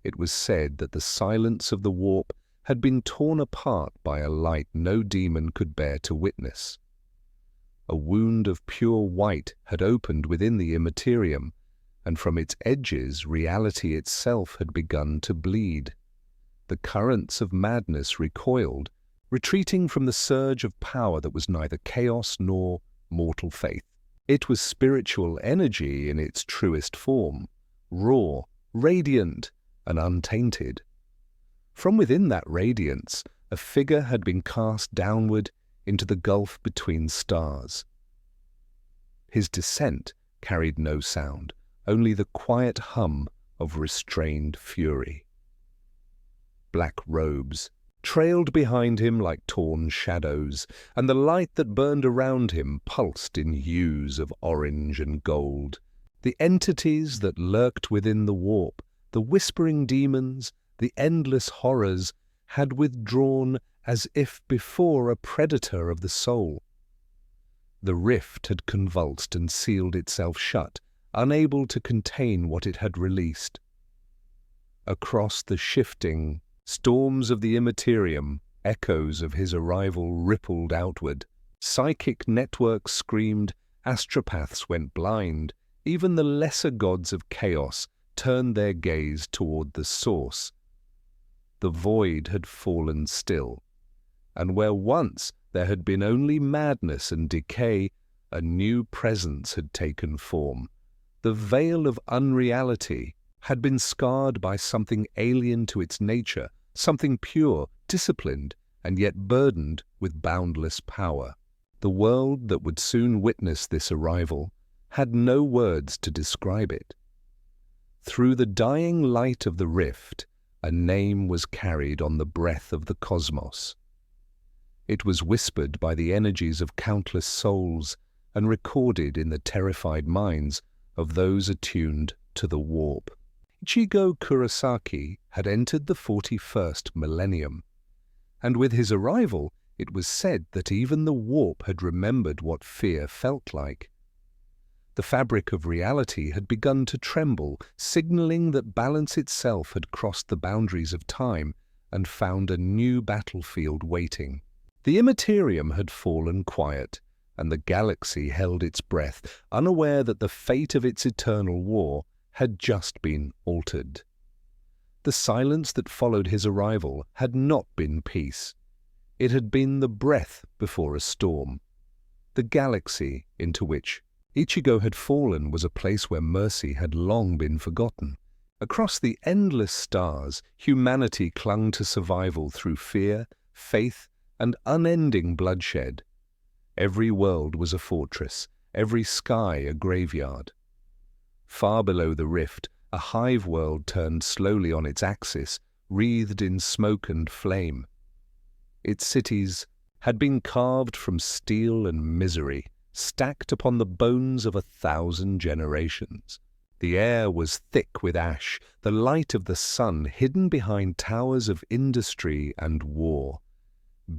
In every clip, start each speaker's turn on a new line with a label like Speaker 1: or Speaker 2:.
Speaker 1: It was said that the silence of the warp had been torn apart by a light no demon could bear to witness. A wound of pure white had opened within the Immaterium, and from its edges reality itself had begun to bleed. The currents of madness recoiled, retreating from the surge of power that was neither chaos nor mortal faith. It was spiritual energy in its truest form, raw, radiant, and untainted. From within that radiance, a figure had been cast downward into the gulf between stars. His descent carried no sound, only the quiet hum of restrained fury. Black robes trailed behind him like torn shadows, and the light that burned around him pulsed in hues of orange and gold. The entities that lurked within the warp, the whispering demons, the endless horrors, had withdrawn as if before a predator of the soul. The rift had convulsed and sealed itself shut, unable to contain what it had released. Across the shifting storms of the Immaterium, echoes of his arrival rippled outward. Psychic networks screamed, astropaths went blind. Even the lesser gods of chaos turned their gaze toward the source. The void had fallen still, and where once there had been only madness and decay, a new presence had taken form. The veil of unreality had been scarred by something alien to its nature, something pure, disciplined, and yet burdened with boundless power. The world that would soon witness this arrival had no words to describe it. Through the dying light of the rift, a name was carried on the breath of the cosmos. It was whispered by the energies of countless souls and recorded in the terrified minds of those attuned to the warp. Ichigo Kurosaki had entered the 41st millennium, and with his arrival it was said that even the warp had remembered what fear felt like. The fabric of reality had begun to tremble, signaling that balance itself had crossed the boundaries of time and found a new battlefield waiting. The Immaterium had fallen quiet, and the galaxy held its breath, unaware that the fate of its eternal war had just been altered. The silence that followed his arrival had not been peace. It had been the breath before a storm. The galaxy into which Ichigo had fallen was a place where mercy had long been forgotten. Across the endless stars, humanity clung to survival through fear, faith, and unending bloodshed. Every world was a fortress, every sky a graveyard. Far below the rift, a hive world turned slowly on its axis, wreathed in smoke and flame. Its cities had been carved from steel and misery, stacked upon the bones of 1,000 generations. The air was thick with ash, the light of the sun hidden behind towers of industry and war.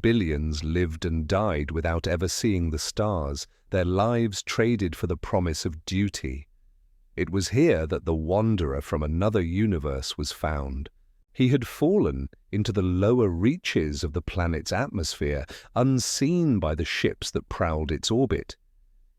Speaker 1: Billions lived and died without ever seeing the stars, their lives traded for the promise of duty. It was here that the wanderer from another universe was found. He had fallen into the lower reaches of the planet's atmosphere, unseen by the ships that prowled its orbit.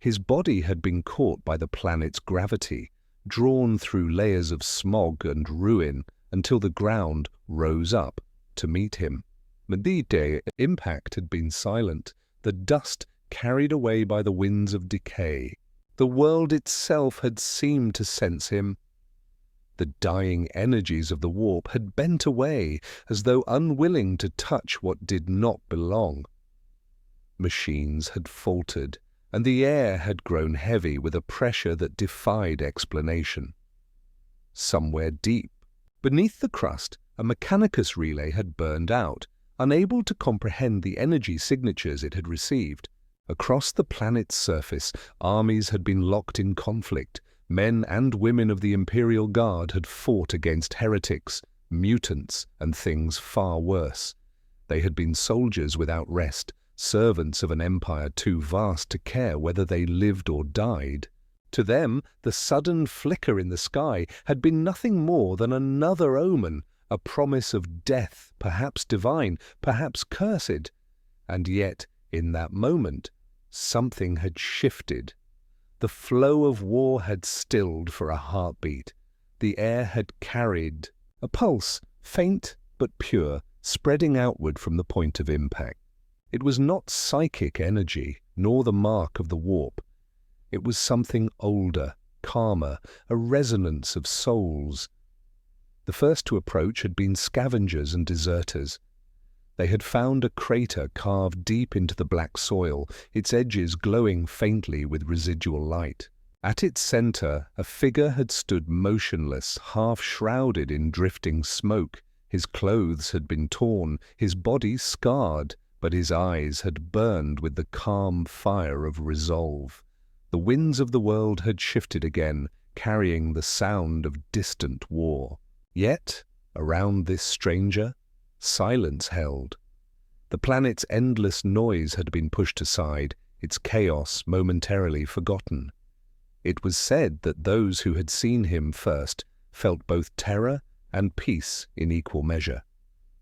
Speaker 1: His body had been caught by the planet's gravity, drawn through layers of smog and ruin until the ground rose up to meet him. The impact had been silent, the dust carried away by the winds of decay. The world itself had seemed to sense him. The dying energies of the warp had bent away, as though unwilling to touch what did not belong. Machines had faltered, and the air had grown heavy with a pressure that defied explanation. Somewhere deep, beneath the crust, a Mechanicus relay had burned out, unable to comprehend the energy signatures it had received. Across the planet's surface, armies had been locked in conflict. Men and women of the Imperial Guard had fought against heretics, mutants, and things far worse. They had been soldiers without rest, servants of an empire too vast to care whether they lived or died. To them, the sudden flicker in the sky had been nothing more than another omen, a promise of death, perhaps divine, perhaps cursed. And yet, in that moment, something had shifted. The flow of war had stilled for a heartbeat. The air had carried a pulse, faint but pure, spreading outward from the point of impact. It was not psychic energy, nor the mark of the warp. It was something older, calmer, a resonance of souls. The first to approach had been scavengers and deserters. They had found a crater carved deep into the black soil, its edges glowing faintly with residual light. At its center, a figure had stood motionless, half shrouded in drifting smoke. His clothes had been torn, his body scarred, but his eyes had burned with the calm fire of resolve. The winds of the world had shifted again, carrying the sound of distant war. Yet, around this stranger, silence held. The planet's endless noise had been pushed aside, its chaos momentarily forgotten. It was said that those who had seen him first felt both terror and peace in equal measure.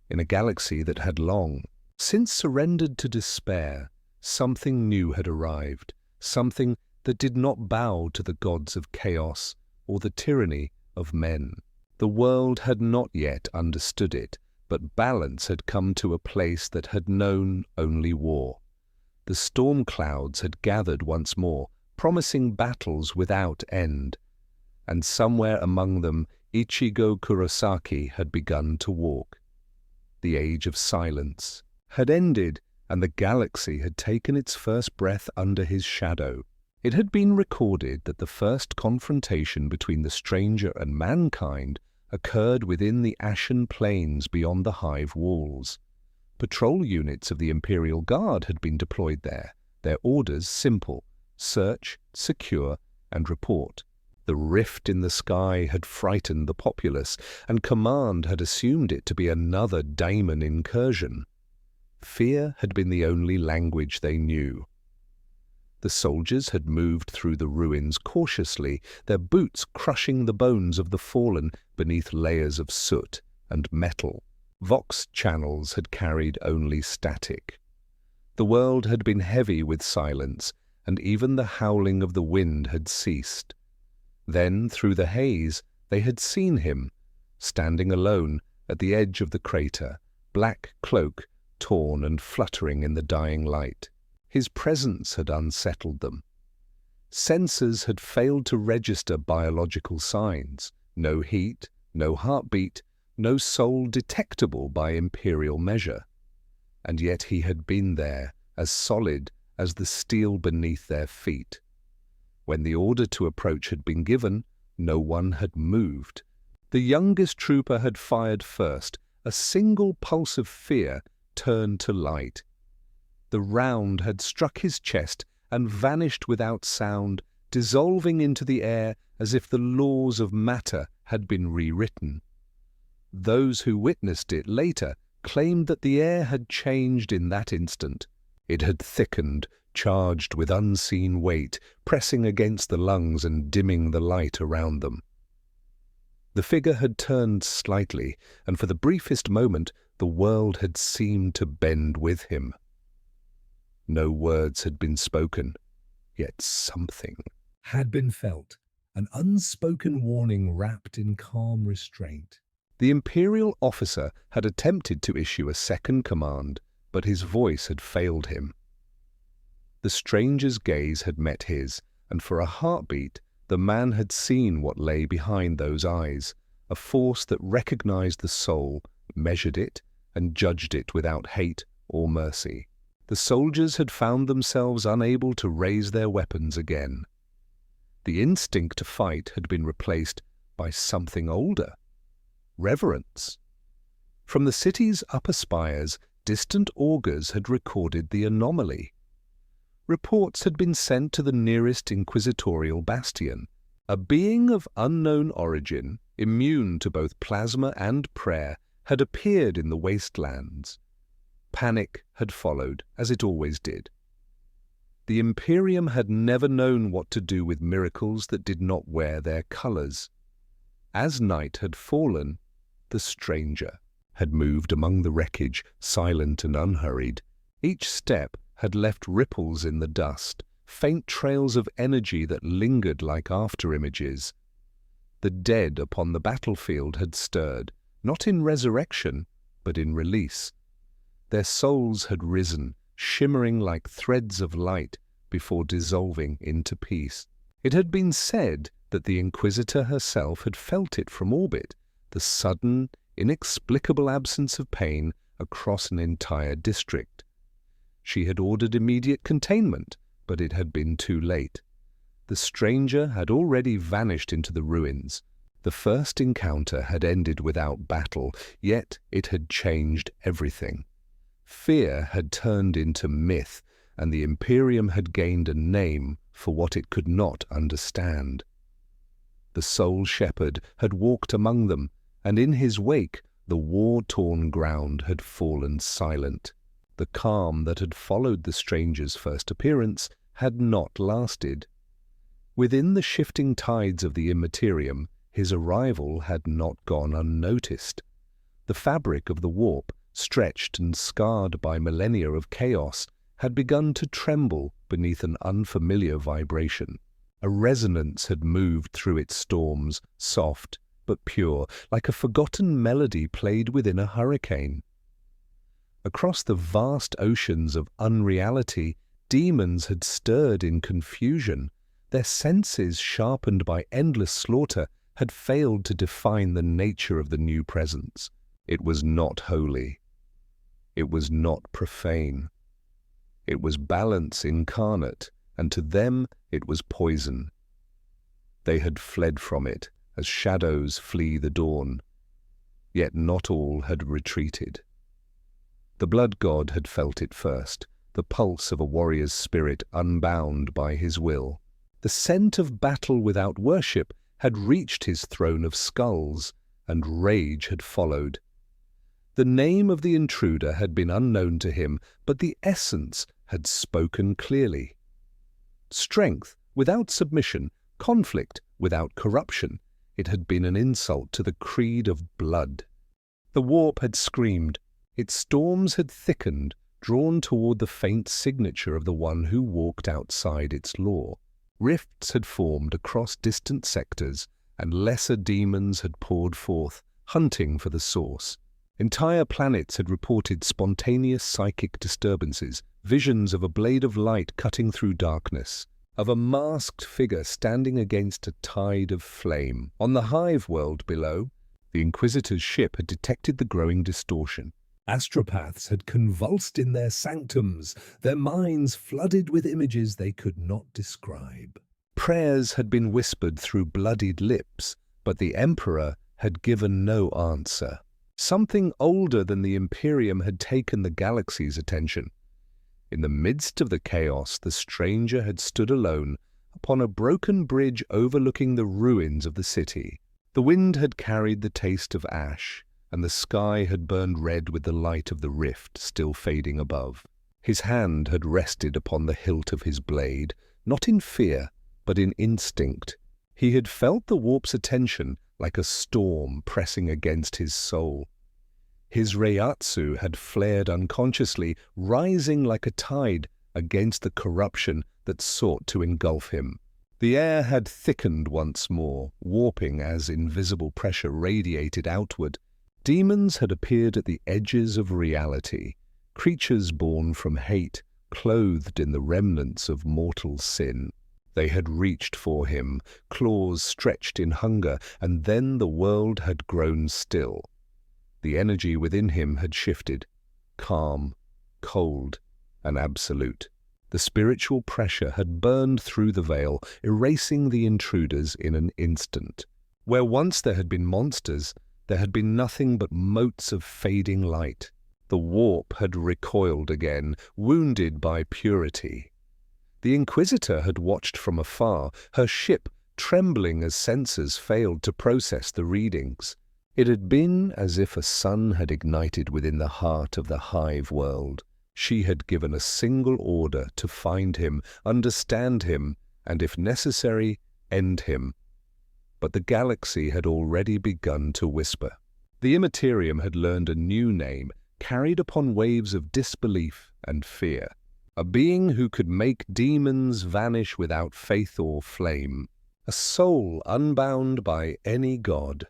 Speaker 1: In a galaxy that had long since surrendered to despair, something new had arrived, something that did not bow to the gods of chaos or the tyranny of men. The world had not yet understood it, but balance had come to a place that had known only war. The storm clouds had gathered once more, promising battles without end, and somewhere among them Ichigo Kurosaki had begun to walk. The age of silence had ended, and the galaxy had taken its first breath under his shadow. It had been recorded that the first confrontation between the stranger and mankind occurred within the ashen plains beyond the hive walls. Patrol units of the Imperial Guard had been deployed there, their orders simple: search, secure, and report. The rift in the sky had frightened the populace, and command had assumed it to be another daemon incursion. Fear had been the only language they knew. The soldiers had moved through the ruins cautiously, their boots crushing the bones of the fallen beneath layers of soot and metal. Vox channels had carried only static. The world had been heavy with silence, and even the howling of the wind had ceased. Then, through the haze, they had seen him, standing alone at the edge of the crater, black cloak torn and fluttering in the dying light. His presence had unsettled them. Sensors had failed to register biological signs: no heat, no heartbeat, no soul detectable by imperial measure. And yet he had been there, as solid as the steel beneath their feet. When the order to approach had been given, no one had moved. The youngest trooper had fired first. A single pulse of fear turned to light. The round had struck his chest and vanished without sound, dissolving into the air as if the laws of matter had been rewritten. Those who witnessed it later claimed that the air had changed in that instant. It had thickened, charged with unseen weight, pressing against the lungs and dimming the light around them. The figure had turned slightly, and for the briefest moment the world had seemed to bend with him. No words had been spoken, yet something had been felt, an unspoken warning wrapped in calm restraint. The Imperial officer had attempted to issue a second command, but his voice had failed him. The stranger's gaze had met his, and for a heartbeat the man had seen what lay behind those eyes, a force that recognized the soul, measured it, and judged it without hate or mercy. The soldiers had found themselves unable to raise their weapons again. The instinct to fight had been replaced by something older: reverence. From the city's upper spires, distant augurs had recorded the anomaly. Reports had been sent to the nearest inquisitorial bastion. A being of unknown origin, immune to both plasma and prayer, had appeared in the wastelands. Panic had followed, as it always did. The Imperium had never known what to do with miracles that did not wear their colors. As night had fallen, the stranger had moved among the wreckage, silent and unhurried. Each step had left ripples in the dust, faint trails of energy that lingered like after-images. The dead upon the battlefield had stirred, not in resurrection, but in release. Their souls had risen, shimmering like threads of light before dissolving into peace. It had been said that the Inquisitor herself had felt it from orbit, the sudden, inexplicable absence of pain across an entire district. She had ordered immediate containment, but it had been too late. The stranger had already vanished into the ruins. The first encounter had ended without battle, yet it had changed everything. Fear had turned into myth, and the Imperium had gained a name for what it could not understand. The Soul Shepherd had walked among them, and in his wake the war-torn ground had fallen silent. The calm that had followed the stranger's first appearance had not lasted. Within the shifting tides of the Immaterium, his arrival had not gone unnoticed. The fabric of the warp, stretched and scarred by millennia of chaos, had begun to tremble beneath an unfamiliar vibration. A resonance had moved through its storms, soft but pure, like a forgotten melody played within a hurricane. Across the vast oceans of unreality, demons had stirred in confusion. Their senses, sharpened by endless slaughter, had failed to define the nature of the new presence. It was not holy. It was not profane. It was balance incarnate, and to them it was poison. They had fled from it, as shadows flee the dawn. Yet not all had retreated. The blood god had felt it first, the pulse of a warrior's spirit unbound by his will. The scent of battle without worship had reached his throne of skulls, and rage had followed. The name of the intruder had been unknown to him, but the essence had spoken clearly. Strength without submission, conflict without corruption. It had been an insult to the creed of blood. The warp had screamed. Its storms had thickened, drawn toward the faint signature of the one who walked outside its law. Rifts had formed across distant sectors, and lesser demons had poured forth, hunting for the source. Entire planets had reported spontaneous psychic disturbances, visions of a blade of light cutting through darkness, of a masked figure standing against a tide of flame. On the hive world below, the Inquisitor's ship had detected the growing distortion. Astropaths had convulsed in their sanctums, their minds flooded with images they could not describe. Prayers had been whispered through bloodied lips, but the Emperor had given no answer. Something older than the Imperium had taken the galaxy's attention. In the midst of the chaos, the stranger had stood alone upon a broken bridge overlooking the ruins of the city. The wind had carried the taste of ash, and the sky had burned red with the light of the rift still fading above. His hand had rested upon the hilt of his blade, not in fear, but in instinct. He had felt the warp's attention like a storm pressing against his soul. His Reiatsu had flared unconsciously, rising like a tide against the corruption that sought to engulf him. The air had thickened once more, warping as invisible pressure radiated outward. Demons had appeared at the edges of reality, creatures born from hate, clothed in the remnants of mortal sin. They had reached for him, claws stretched in hunger, and then the world had grown still. The energy within him had shifted, calm, cold, and absolute. The spiritual pressure had burned through the veil, erasing the intruders in an instant. Where once there had been monsters, there had been nothing but motes of fading light. The warp had recoiled again, wounded by purity. The Inquisitor had watched from afar, her ship trembling as sensors failed to process the readings. It had been as if a sun had ignited within the heart of the hive world, She had given a single order to find him, understand him, and if necessary, end him. But the galaxy had already begun to whisper. The Immaterium had learned a new name, carried upon waves of disbelief and fear. A being who could make demons vanish without faith or flame. A soul unbound by any god.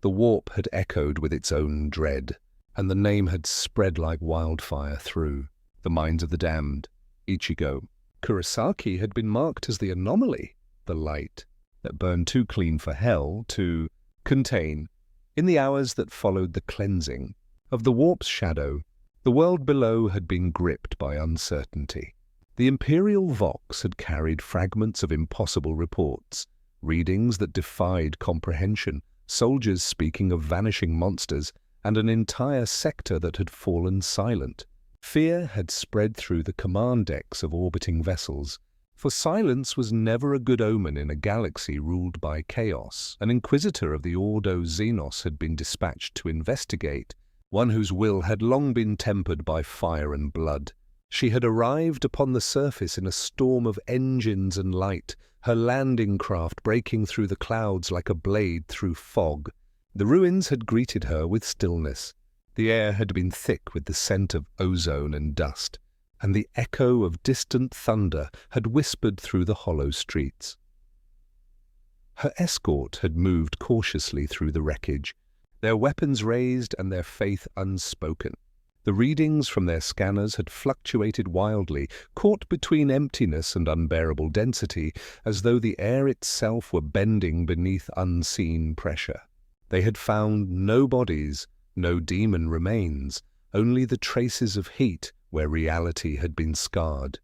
Speaker 1: The warp had echoed with its own dread, and the name had spread like wildfire through the minds of the damned. Ichigo Kurosaki had been marked as the anomaly, the light that burned too clean for hell to contain. In the hours that followed the cleansing of the warp's shadow, the world below had been gripped by uncertainty. The Imperial Vox had carried fragments of impossible reports, readings that defied comprehension, soldiers speaking of vanishing monsters, and an entire sector that had fallen silent. Fear had spread through the command decks of orbiting vessels, for silence was never a good omen in a galaxy ruled by chaos. An inquisitor of the Ordo Xenos had been dispatched to investigate, one whose will had long been tempered by fire and blood. She had arrived upon the surface in a storm of engines and light, her landing craft breaking through the clouds like a blade through fog. The ruins had greeted her with stillness. The air had been thick with the scent of ozone and dust, and the echo of distant thunder had whispered through the hollow streets. Her escort had moved cautiously through the wreckage, their weapons raised and their faith unspoken. The readings from their scanners had fluctuated wildly, caught between emptiness and unbearable density, as though the air itself were bending beneath unseen pressure. They had found no bodies, no demon remains, only the traces of heat where reality had been scarred.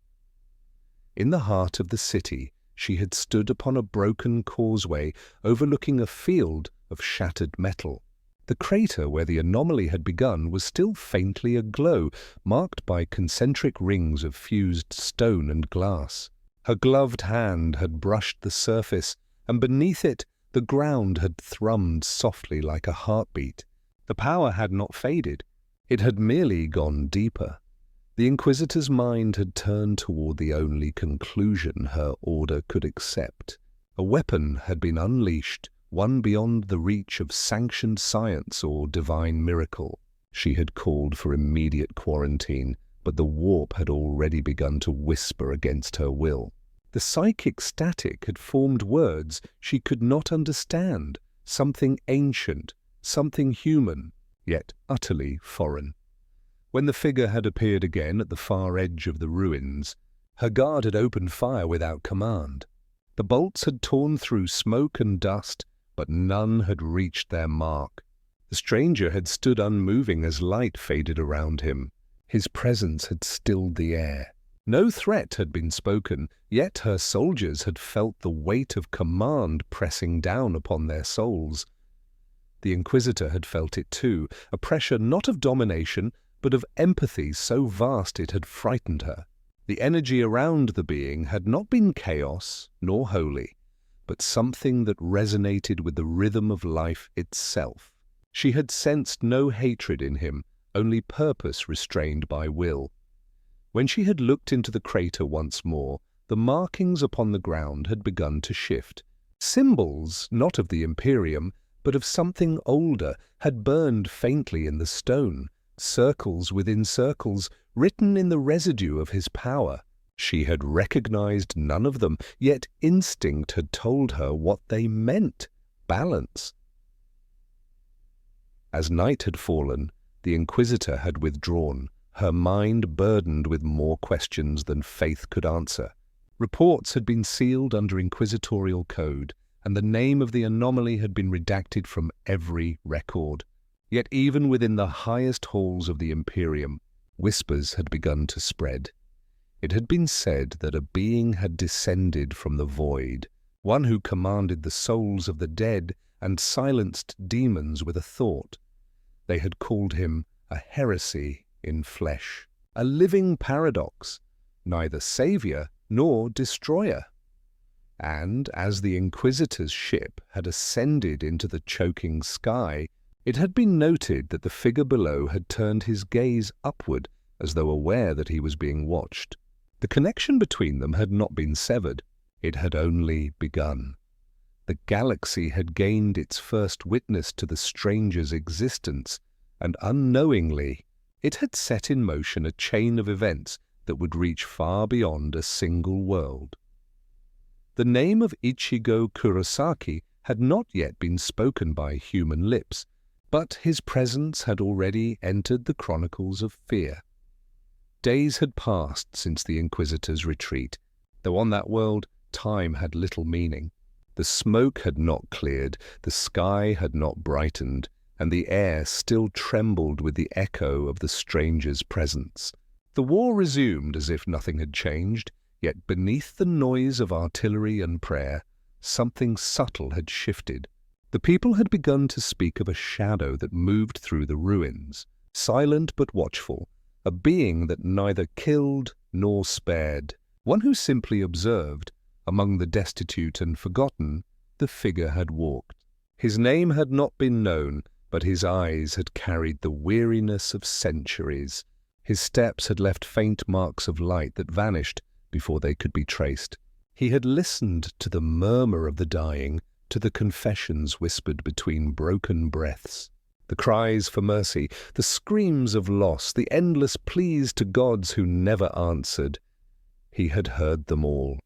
Speaker 1: In the heart of the city, she had stood upon a broken causeway overlooking a field of shattered metal. The crater where the anomaly had begun was still faintly aglow, marked by concentric rings of fused stone and glass. Her gloved hand had brushed the surface, and beneath it the ground had thrummed softly like a heartbeat. The power had not faded. It had merely gone deeper. The Inquisitor's mind had turned toward the only conclusion her order could accept. A weapon had been unleashed, one beyond the reach of sanctioned science or divine miracle. She had called for immediate quarantine, but the warp had already begun to whisper against her will. The psychic static had formed words she could not understand, something ancient, something human, yet utterly foreign. When the figure had appeared again at the far edge of the ruins, her guard had opened fire without command. The bolts had torn through smoke and dust, but none had reached their mark. The stranger had stood unmoving as light faded around him. His presence had stilled the air. No threat had been spoken, yet her soldiers had felt the weight of command pressing down upon their souls. The Inquisitor had felt it too, a pressure not of domination, but of empathy so vast it had frightened her. The energy around the being had not been chaos nor holy, but something that resonated with the rhythm of life itself. She had sensed no hatred in him, only purpose restrained by will. When she had looked into the crater once more, the markings upon the ground had begun to shift. Symbols, not of the Imperium, but of something older, had burned faintly in the stone, circles within circles, written in the residue of his power. She had recognized none of them, yet instinct had told her what they meant: balance. As night had fallen, the Inquisitor had withdrawn, her mind burdened with more questions than faith could answer. Reports had been sealed under inquisitorial code, and the name of the anomaly had been redacted from every record. Yet even within the highest halls of the Imperium, whispers had begun to spread. It had been said that a being had descended from the void, one who commanded the souls of the dead and silenced demons with a thought. They had called him a heresy in flesh, a living paradox, neither savior nor destroyer. And as the Inquisitor's ship had ascended into the choking sky, it had been noted that the figure below had turned his gaze upward as though aware that he was being watched. The connection between them had not been severed. It had only begun. The galaxy had gained its first witness to the stranger's existence, and unknowingly, it had set in motion a chain of events that would reach far beyond a single world. The name of Ichigo Kurosaki had not yet been spoken by human lips, but his presence had already entered the chronicles of fear. Days had passed since the Inquisitor's retreat, though on that world time had little meaning. The smoke had not cleared, the sky had not brightened, and the air still trembled with the echo of the stranger's presence. The war resumed as if nothing had changed, yet beneath the noise of artillery and prayer, something subtle had shifted. The people had begun to speak of a shadow that moved through the ruins, silent but watchful, a being that neither killed nor spared, one who simply observed. Among the destitute and forgotten, the figure had walked. His name had not been known, but his eyes had carried the weariness of centuries. His steps had left faint marks of light that vanished before they could be traced. He had listened to the murmur of the dying, to the confessions whispered between broken breaths, the cries for mercy, the screams of loss, the endless pleas to gods who never answered. He had heard them all.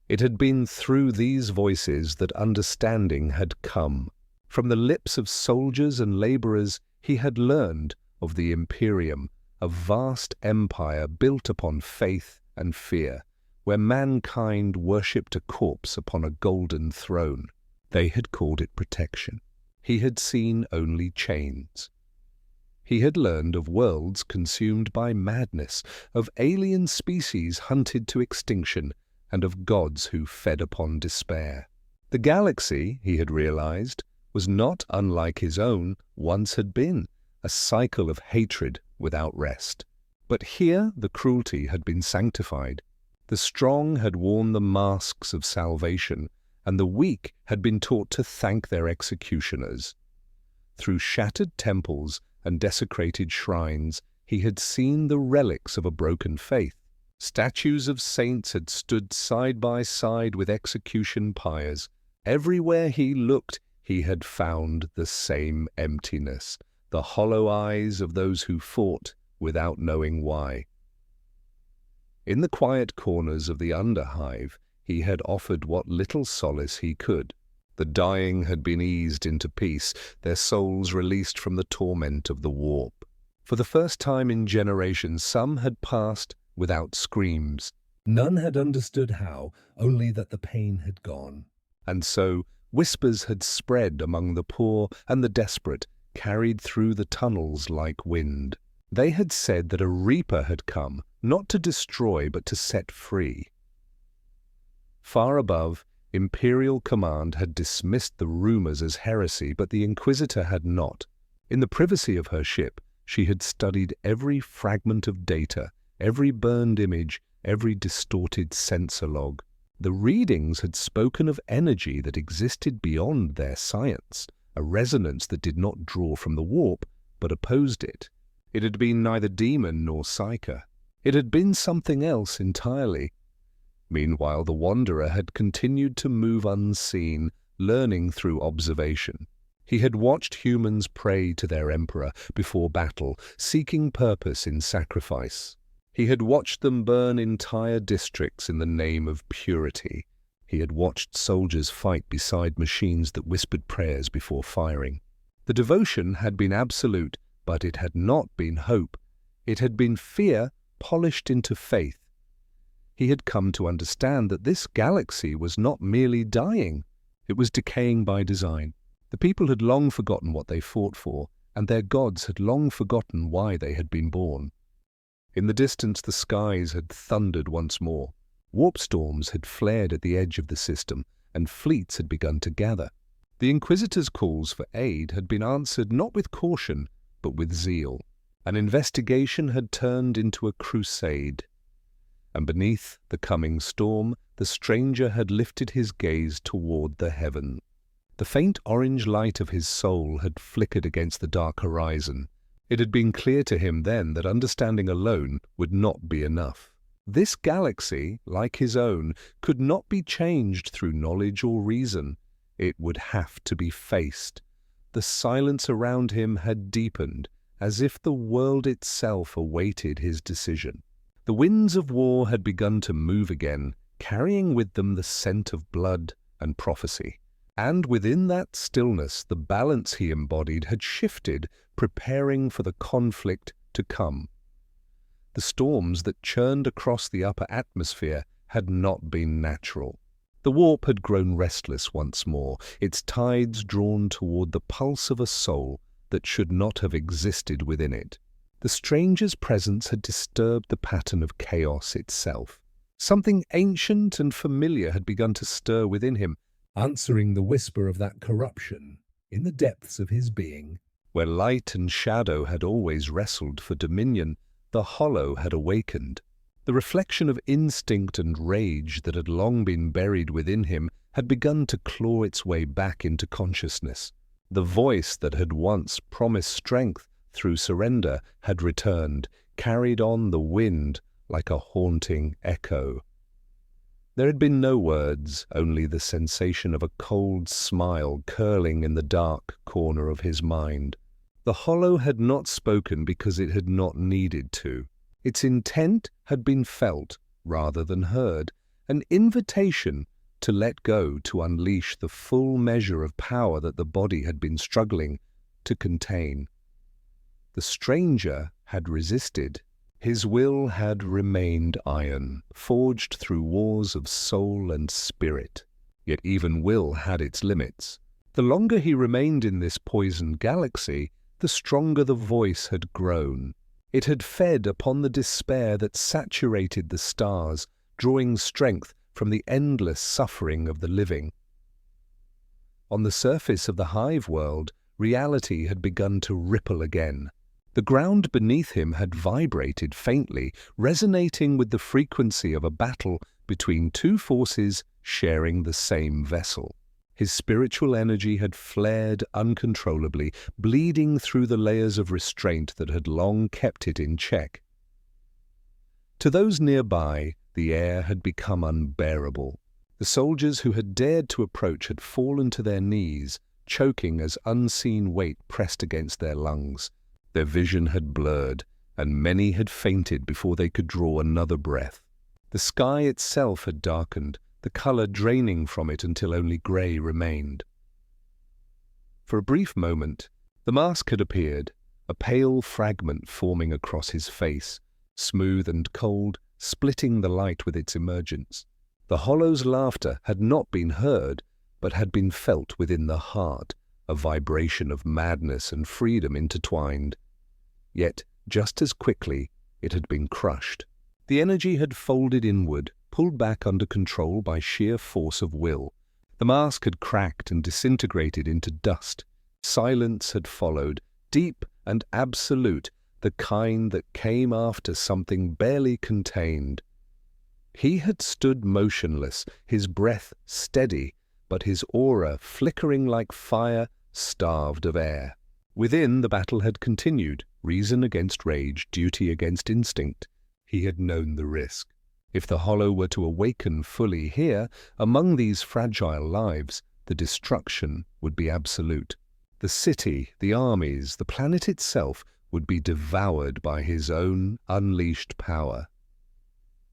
Speaker 1: It had been through these voices that understanding had come. From the lips of soldiers and laborers he had learned of the Immaterium, a vast empire built upon faith and fear, where mankind worshipped a corpse upon a golden throne. They had called it protection. He had seen only chains. He had learned of worlds consumed by madness, of alien species hunted to extinction, and of gods who fed upon despair. The galaxy, he had realized, was not unlike his own once had been, a cycle of hatred without rest. But here the cruelty had been sanctified. The strong had worn the masks of salvation, and the weak had been taught to thank their executioners. Through shattered temples and desecrated shrines, he had seen the relics of a broken faith. Statues of saints had stood side by side with execution pyres. Everywhere he looked, he had found the same emptiness, the hollow eyes of those who fought without knowing why. In the quiet corners of the underhive, he had offered what little solace he could. The dying had been eased into peace, their souls released from the torment of the warp. For the first time in generations, some had passed without screams. None had understood how, only that the pain had gone. And so whispers had spread among the poor and the desperate, carried through the tunnels like wind. They had said that a reaper had come, not to destroy but to set free. Far above, Imperial Command had dismissed the rumors as heresy, but the Inquisitor had not. In the privacy of her ship, she had studied every fragment of data, every burned image, every distorted sensor log. The readings had spoken of energy that existed beyond their science, a resonance that did not draw from the warp, but opposed it. It had been neither demon nor psyker. It had been something else entirely. Meanwhile, the Wanderer had continued to move unseen, learning through observation. He had watched humans pray to their emperor before battle, seeking purpose in sacrifice. He had watched them burn entire districts in the name of purity. He had watched soldiers fight beside machines that whispered prayers before firing. The devotion had been absolute, but it had not been hope. It had been fear polished into faith. He had come to understand that this galaxy was not merely dying, it was decaying by design. The people had long forgotten what they fought for, and their gods had long forgotten why they had been born. In the distance, the skies had thundered once more. Warp storms had flared at the edge of the system, and fleets had begun to gather. The Inquisitor's calls for aid had been answered not with caution, but with zeal. An investigation had turned into a crusade. And beneath the coming storm, the stranger had lifted his gaze toward the heaven. The faint orange light of his soul had flickered against the dark horizon. It had been clear to him then that understanding alone would not be enough. This galaxy, like his own, could not be changed through knowledge or reason. It would have to be faced. The silence around him had deepened, as if the world itself awaited his decision. The winds of war had begun to move again, carrying with them the scent of blood and prophecy. And within that stillness, the balance he embodied had shifted, preparing for the conflict to come. The storms that churned across the upper atmosphere had not been natural. The warp had grown restless once more, its tides drawn toward the pulse of a soul that should not have existed within it. The stranger's presence had disturbed the pattern of chaos itself. Something ancient and familiar had begun to stir within him, answering the whisper of that corruption in the depths of his being. Where light and shadow had always wrestled for dominion, the hollow had awakened. The reflection of instinct and rage that had long been buried within him had begun to claw its way back into consciousness. The voice that had once promised strength through surrender had returned, carried on the wind like a haunting echo. There had been no words, only the sensation of a cold smile curling in the dark corner of his mind. The hollow had not spoken because it had not needed to. Its intent had been felt rather than heard, an invitation to let go, to unleash the full measure of power that the body had been struggling to contain. The stranger had resisted. His will had remained iron, forged through wars of soul and spirit. Yet even will had its limits. The longer he remained in this poisoned galaxy, the stronger the voice had grown. It had fed upon the despair that saturated the stars, drawing strength from the endless suffering of the living. On the surface of the hive world, reality had begun to ripple again. The ground beneath him had vibrated faintly, resonating with the frequency of a battle between two forces sharing the same vessel. His spiritual energy had flared uncontrollably, bleeding through the layers of restraint that had long kept it in check. To those nearby, the air had become unbearable. The soldiers who had dared to approach had fallen to their knees, choking as unseen weight pressed against their lungs. Their vision had blurred, and many had fainted before they could draw another breath. The sky itself had darkened, the color draining from it until only grey remained. For a brief moment, the mask had appeared, a pale fragment forming across his face, smooth and cold, splitting the light with its emergence. The hollow's laughter had not been heard, but had been felt within the heart, a vibration of madness and freedom intertwined. Yet, just as quickly, it had been crushed. The energy had folded inward, pulled back under control by sheer force of will. The mask had cracked and disintegrated into dust. Silence had followed, deep and absolute, the kind that came after something barely contained. He had stood motionless, his breath steady, but his aura flickering like fire, starved of air. Within, the battle had continued, reason against rage, duty against instinct. He had known the risk. If the hollow were to awaken fully here, among these fragile lives, the destruction would be absolute. The city, the armies, the planet itself would be devoured by his own unleashed power.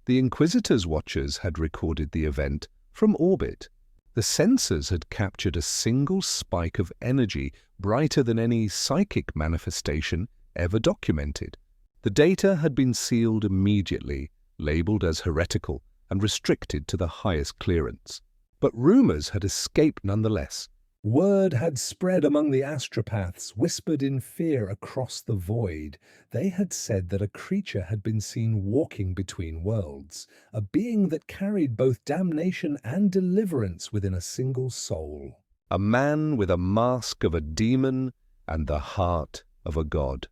Speaker 1: The Inquisitor's watchers had recorded the event from orbit. The sensors had captured a single spike of energy brighter than any psychic manifestation ever documented. The data had been sealed immediately, labeled as heretical and restricted to the highest clearance. But rumors had escaped nonetheless. Word had spread among the astropaths, whispered in fear across the void. They had said that a creature had been seen walking between worlds, a being that carried both damnation and deliverance within a single soul. A man with a mask of a demon and the heart of a god.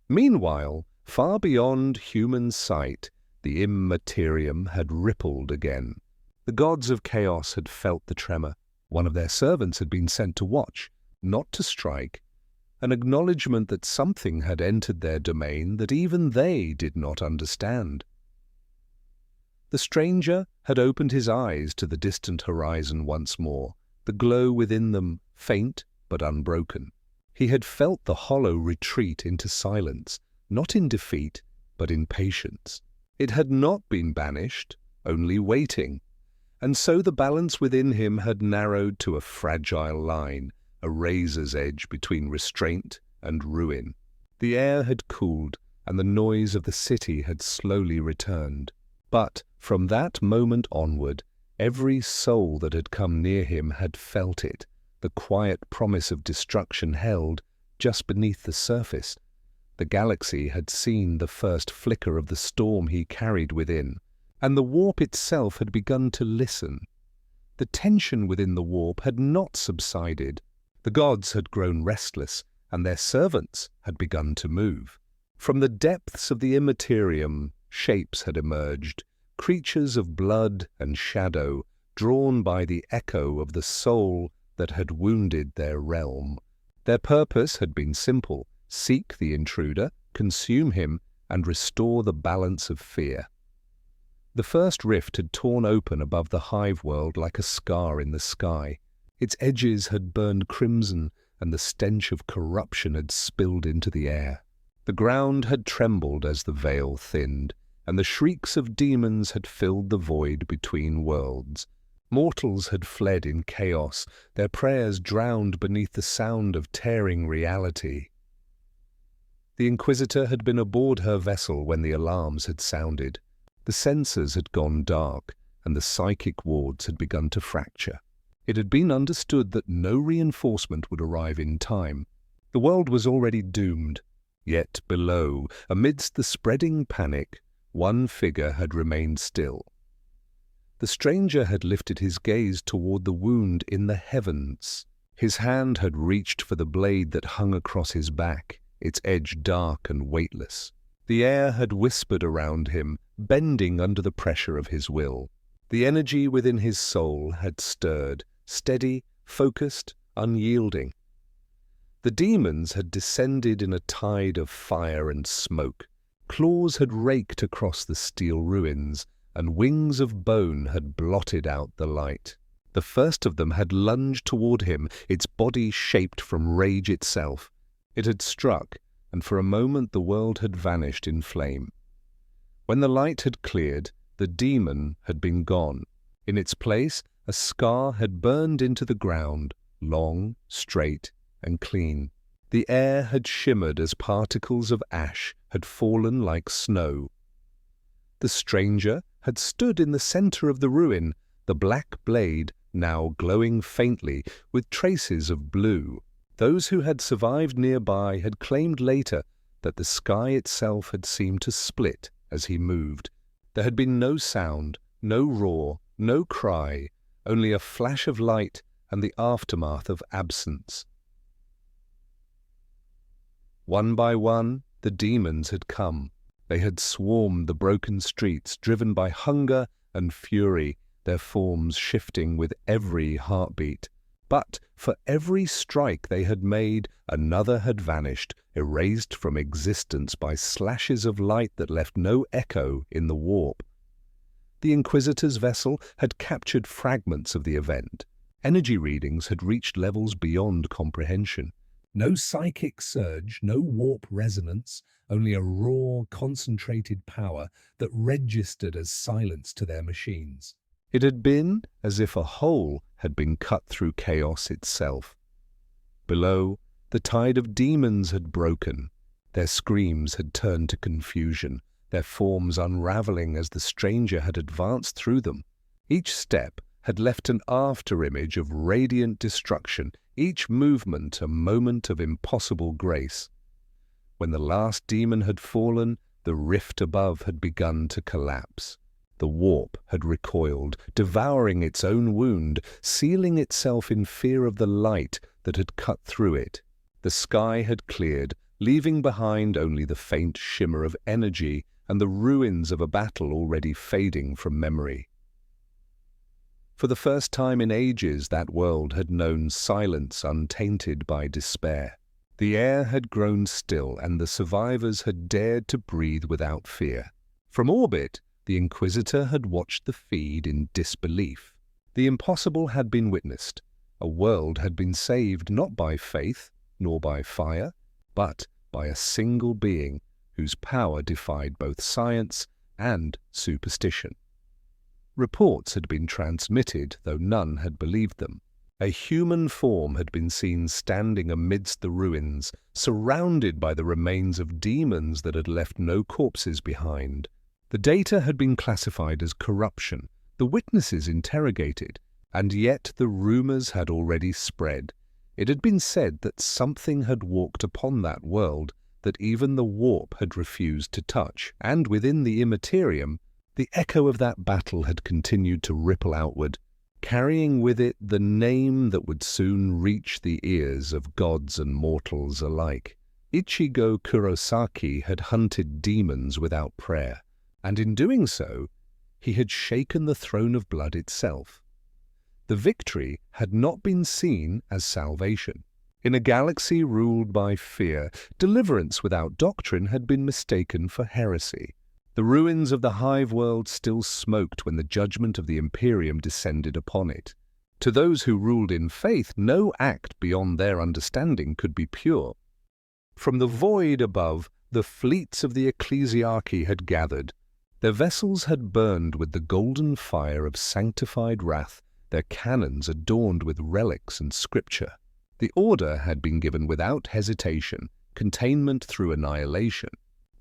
Speaker 1: Meanwhile, far beyond human sight, the Immaterium had rippled again. The gods of chaos had felt the tremor. One of their servants had been sent to watch, not to strike. an acknowledgement that something had entered their domain that even they did not understand. The stranger had opened his eyes to the distant horizon once more, the glow within them faint but unbroken. He had felt the hollow retreat into silence, not in defeat, but in patience. It had not been banished, only waiting. And so the balance within him had narrowed to a fragile line, a razor's edge between restraint and ruin. The air had cooled, and the noise of the city had slowly returned. But from that moment onward, every soul that had come near him had felt it, the quiet promise of destruction held just beneath the surface. The galaxy had seen the first flicker of the storm he carried within, and the warp itself had begun to listen. The tension within the warp had not subsided. The gods had grown restless, and their servants had begun to move. From the depths of the Immaterium, shapes had emerged, creatures of blood and shadow, drawn by the echo of the soul that had wounded their realm. Their purpose had been simple: seek the intruder, consume him, and restore the balance of fear. The first rift had torn open above the hive world like a scar in the sky. Its edges had burned crimson, and the stench of corruption had spilled into the air. The ground had trembled as the veil thinned, and the shrieks of demons had filled the void between worlds. Mortals had fled in chaos, their prayers drowned beneath the sound of tearing reality. The Inquisitor had been aboard her vessel when the alarms had sounded. The sensors had gone dark, and the psychic wards had begun to fracture. It had been understood that no reinforcement would arrive in time. The world was already doomed. Yet below, amidst the spreading panic, one figure had remained still. The stranger had lifted his gaze toward the wound in the heavens. His hand had reached for the blade that hung across his back, its edge dark and weightless. The air had whispered around him, bending under the pressure of his will. The energy within his soul had stirred, steady, focused, unyielding. The demons had descended in a tide of fire and smoke. Claws had raked across the steel ruins, and wings of bone had blotted out the light. The first of them had lunged toward him, its body shaped from rage itself. It had struck, and for a moment the world had vanished in flame. When the light had cleared, the demon had been gone. In its place, a scar had burned into the ground, long, straight, and clean. The air had shimmered as particles of ash had fallen like snow. The stranger had stood in the center of the ruin, the black blade now glowing faintly with traces of blue. Those who had survived nearby had claimed later that the sky itself had seemed to split as he moved. There had been no sound, no roar, no cry, only a flash of light and the aftermath of absence. One by one, the demons had come. They had swarmed the broken streets, driven by hunger and fury, their forms shifting with every heartbeat. But for every strike they had made, another had vanished, erased from existence by slashes of light that left no echo in the warp. The Inquisitor's vessel had captured fragments of the event. Energy readings had reached levels beyond comprehension. No psychic surge, no warp resonance, only a raw, concentrated power that registered as silence to their machines. It had been as if a hole had been cut through chaos itself. Below, the tide of demons had broken. Their screams had turned to confusion, their forms unraveling as the stranger had advanced through them. Each step had left an afterimage of radiant destruction, each movement a moment of impossible grace. When the last demon had fallen, the rift above had begun to collapse. The warp had recoiled, devouring its own wound, sealing itself in fear of the light that had cut through it. The sky had cleared, leaving behind only the faint shimmer of energy and the ruins of a battle already fading from memory. For the first time in ages, that world had known silence untainted by despair. The air had grown still, and the survivors had dared to breathe without fear. From orbit, the Inquisitor had watched the feed in disbelief. The impossible had been witnessed. A world had been saved not by faith, nor by fire, but by a single being whose power defied both science and superstition. Reports had been transmitted, though none had believed them. A human form had been seen standing amidst the ruins, surrounded by the remains of demons that had left no corpses behind. The data had been classified as corruption, the witnesses interrogated, and yet the rumors had already spread. It had been said that something had walked upon that world that even the warp had refused to touch, and within the Immaterium, the echo of that battle had continued to ripple outward, carrying with it the name that would soon reach the ears of gods and mortals alike. Ichigo Kurosaki had hunted demons without prayer, and in doing so, he had shaken the throne of blood itself. The victory had not been seen as salvation. In a galaxy ruled by fear, deliverance without doctrine had been mistaken for heresy. The ruins of the hive world still smoked when the judgment of the Imperium descended upon it. To those who ruled in faith, no act beyond their understanding could be pure. From the void above, the fleets of the ecclesiarchy had gathered. Their vessels had burned with the golden fire of sanctified wrath, their cannons adorned with relics and scripture. The order had been given without hesitation, containment through annihilation.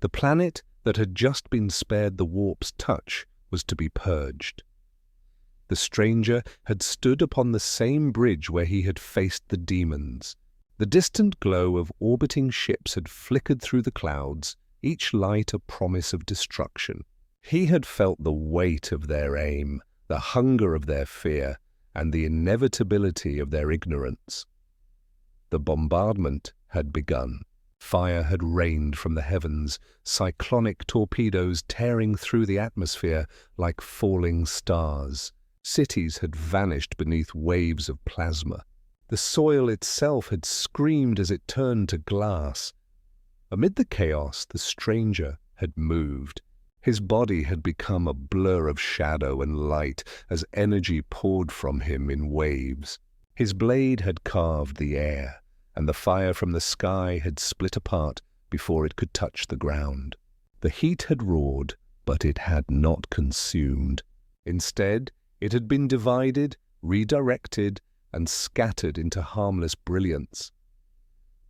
Speaker 1: The planet that had just been spared the warp's touch was to be purged. The stranger had stood upon the same bridge where he had faced the demons. The distant glow of orbiting ships had flickered through the clouds, each light a promise of destruction. He had felt the weight of their aim, the hunger of their fear, and the inevitability of their ignorance. The bombardment had begun. Fire had rained from the heavens, cyclonic torpedoes tearing through the atmosphere like falling stars. Cities had vanished beneath waves of plasma. The soil itself had screamed as it turned to glass. Amid the chaos, the stranger had moved. His body had become a blur of shadow and light as energy poured from him in waves. His blade had carved the air, and the fire from the sky had split apart before it could touch the ground. The heat had roared, but it had not consumed. Instead, it had been divided, redirected, and scattered into harmless brilliance.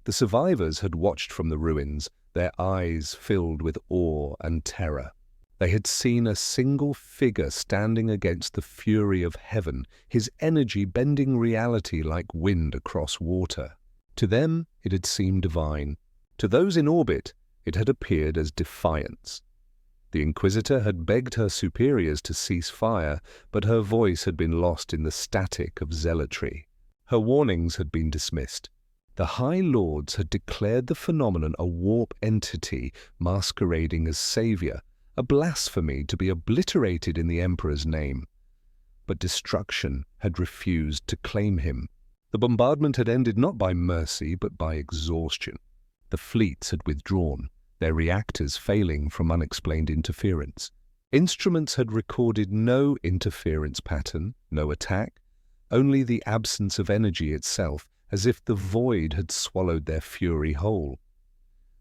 Speaker 1: The survivors had watched from the ruins, their eyes filled with awe and terror. They had seen a single figure standing against the fury of heaven, his energy bending reality like wind across water. To them, it had seemed divine. To those in orbit, it had appeared as defiance. The Inquisitor had begged her superiors to cease fire, but her voice had been lost in the static of zealotry. Her warnings had been dismissed. The High Lords had declared the phenomenon a warp entity masquerading as savior, a blasphemy to be obliterated in the Emperor's name. But destruction had refused to claim him. The bombardment had ended not by mercy, but by exhaustion. The fleets had withdrawn, their reactors failing from unexplained interference. Instruments had recorded no interference pattern, no attack, only the absence of energy itself, as if the void had swallowed their fury whole.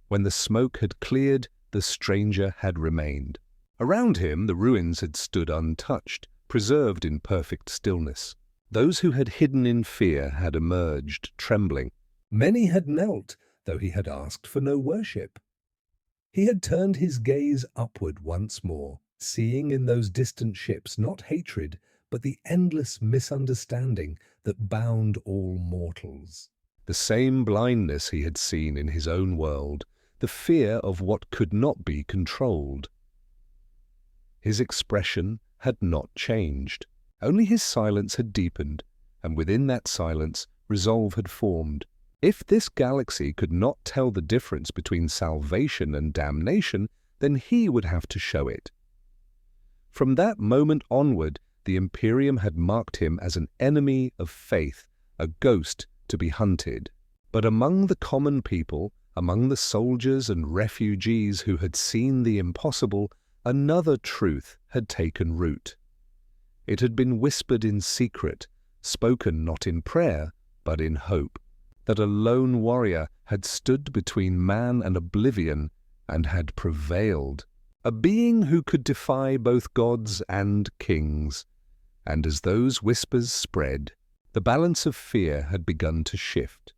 Speaker 1: When the smoke had cleared, the stranger had remained. Around him, the ruins had stood untouched, preserved in perfect stillness. Those who had hidden in fear had emerged, trembling. Many had knelt, though he had asked for no worship. He had turned his gaze upward once more, seeing in those distant ships not hatred, but the endless misunderstanding that bound all mortals. The same blindness he had seen in his own world, the fear of what could not be controlled. His expression had not changed. Only his silence had deepened, and within that silence resolve had formed. If this galaxy could not tell the difference between salvation and damnation, then he would have to show it. From that moment onward, the Imperium had marked him as an enemy of faith, a ghost to be hunted. But among the common people, among the soldiers and refugees who had seen the impossible, another truth had taken root. It had been whispered in secret, spoken not in prayer, but in hope, that a lone warrior had stood between man and oblivion and had prevailed, a being who could defy both gods and kings. And as those whispers spread, the balance of fear had begun to shift.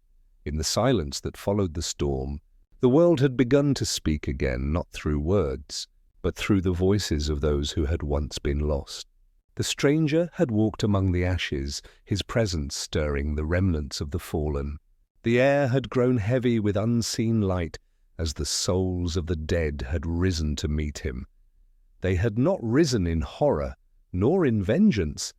Speaker 1: In the silence that followed the storm, the world had begun to speak again, not through words, but through the voices of those who had once been lost. The stranger had walked among the ashes, his presence stirring the remnants of the fallen. The air had grown heavy with unseen light as the souls of the dead had risen to meet him. They had not risen in horror, nor in vengeance,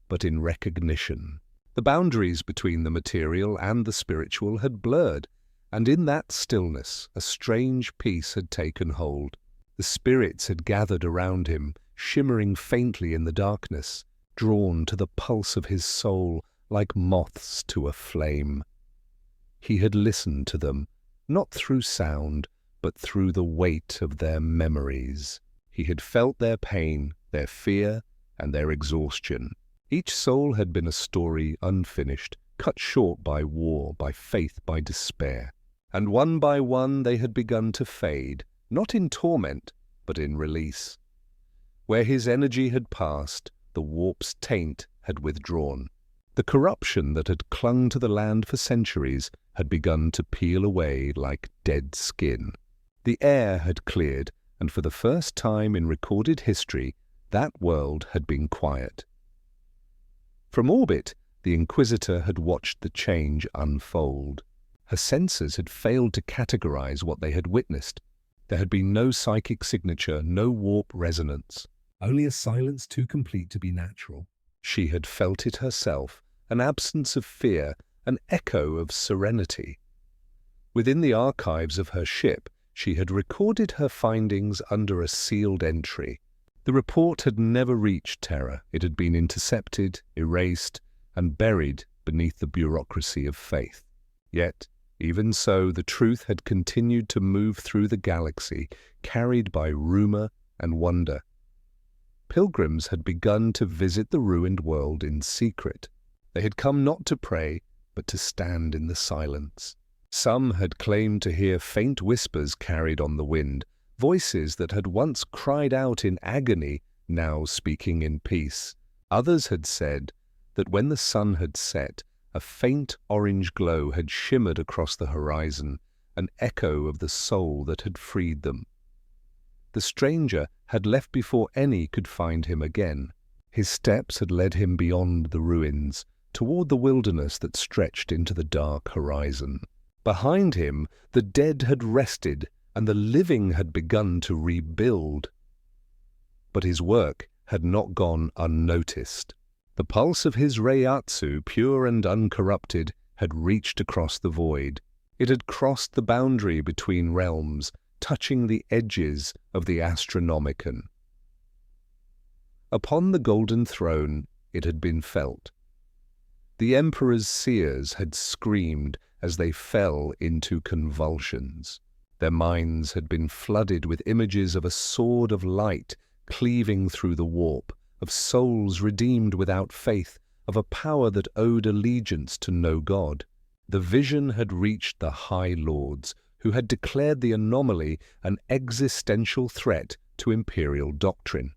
Speaker 1: but in recognition. The boundaries between the material and the spiritual had blurred, and in that stillness a strange peace had taken hold. The spirits had gathered around him, shimmering faintly in the darkness, drawn to the pulse of his soul like moths to a flame. He had listened to them, not through sound, but through the weight of their memories. He had felt their pain, their fear, and their exhaustion. Each soul had been a story unfinished, cut short by war, by faith, by despair. And one by one they had begun to fade, not in torment, but in release. Where his energy had passed, the warp's taint had withdrawn. The corruption that had clung to the land for centuries had begun to peel away like dead skin. The air had cleared, and for the first time in recorded history, that world had been quiet. From orbit, the Inquisitor had watched the change unfold. Her senses had failed to categorize what they had witnessed. There had been no psychic signature, no warp resonance. Only a silence too complete to be natural. She had felt it herself, an absence of fear, an echo of serenity. Within the archives of her ship, she had recorded her findings under a sealed entry. The report had never reached Terra. It had been intercepted, erased, and buried beneath the bureaucracy of faith. Yet, even so, the truth had continued to move through the galaxy, carried by rumor and wonder. Pilgrims had begun to visit the ruined world in secret. They had come not to pray, but to stand in the silence. Some had claimed to hear faint whispers carried on the wind, voices that had once cried out in agony, now speaking in peace. Others had said that when the sun had set, a faint orange glow had shimmered across the horizon, an echo of the soul that had freed them. The stranger had left before any could find him again. His steps had led him beyond the ruins, toward the wilderness that stretched into the dark horizon. Behind him, the dead had rested, and the living had begun to rebuild. But his work had not gone unnoticed. The pulse of his Reiatsu, pure and uncorrupted, had reached across the void. It had crossed the boundary between realms, touching the edges of the Astronomicon. Upon the golden throne it had been felt. The Emperor's seers had screamed as they fell into convulsions. Their minds had been flooded with images of a sword of light cleaving through the warp, of souls redeemed without faith, of a power that owed allegiance to no god. The vision had reached the High Lords, who had declared the anomaly an existential threat to imperial doctrine.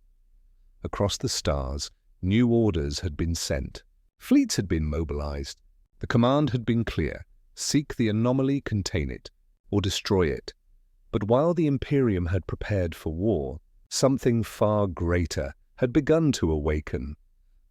Speaker 1: Across the stars, new orders had been sent. Fleets had been mobilized. The command had been clear: seek the anomaly, contain it, or destroy it. But while the Imperium had prepared for war, something far greater had begun to awaken.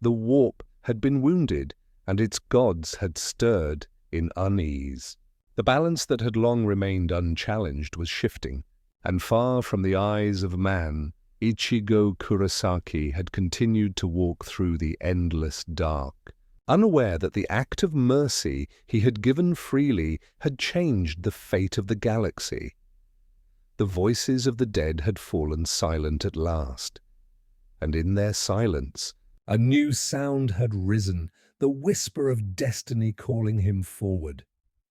Speaker 1: The warp had been wounded, and its gods had stirred in unease. The balance that had long remained unchallenged was shifting, and far from the eyes of man, Ichigo Kurosaki had continued to walk through the endless dark, unaware that the act of mercy he had given freely had changed the fate of the galaxy. The voices of the dead had fallen silent at last, and in their silence a new sound had risen, the whisper of destiny calling him forward.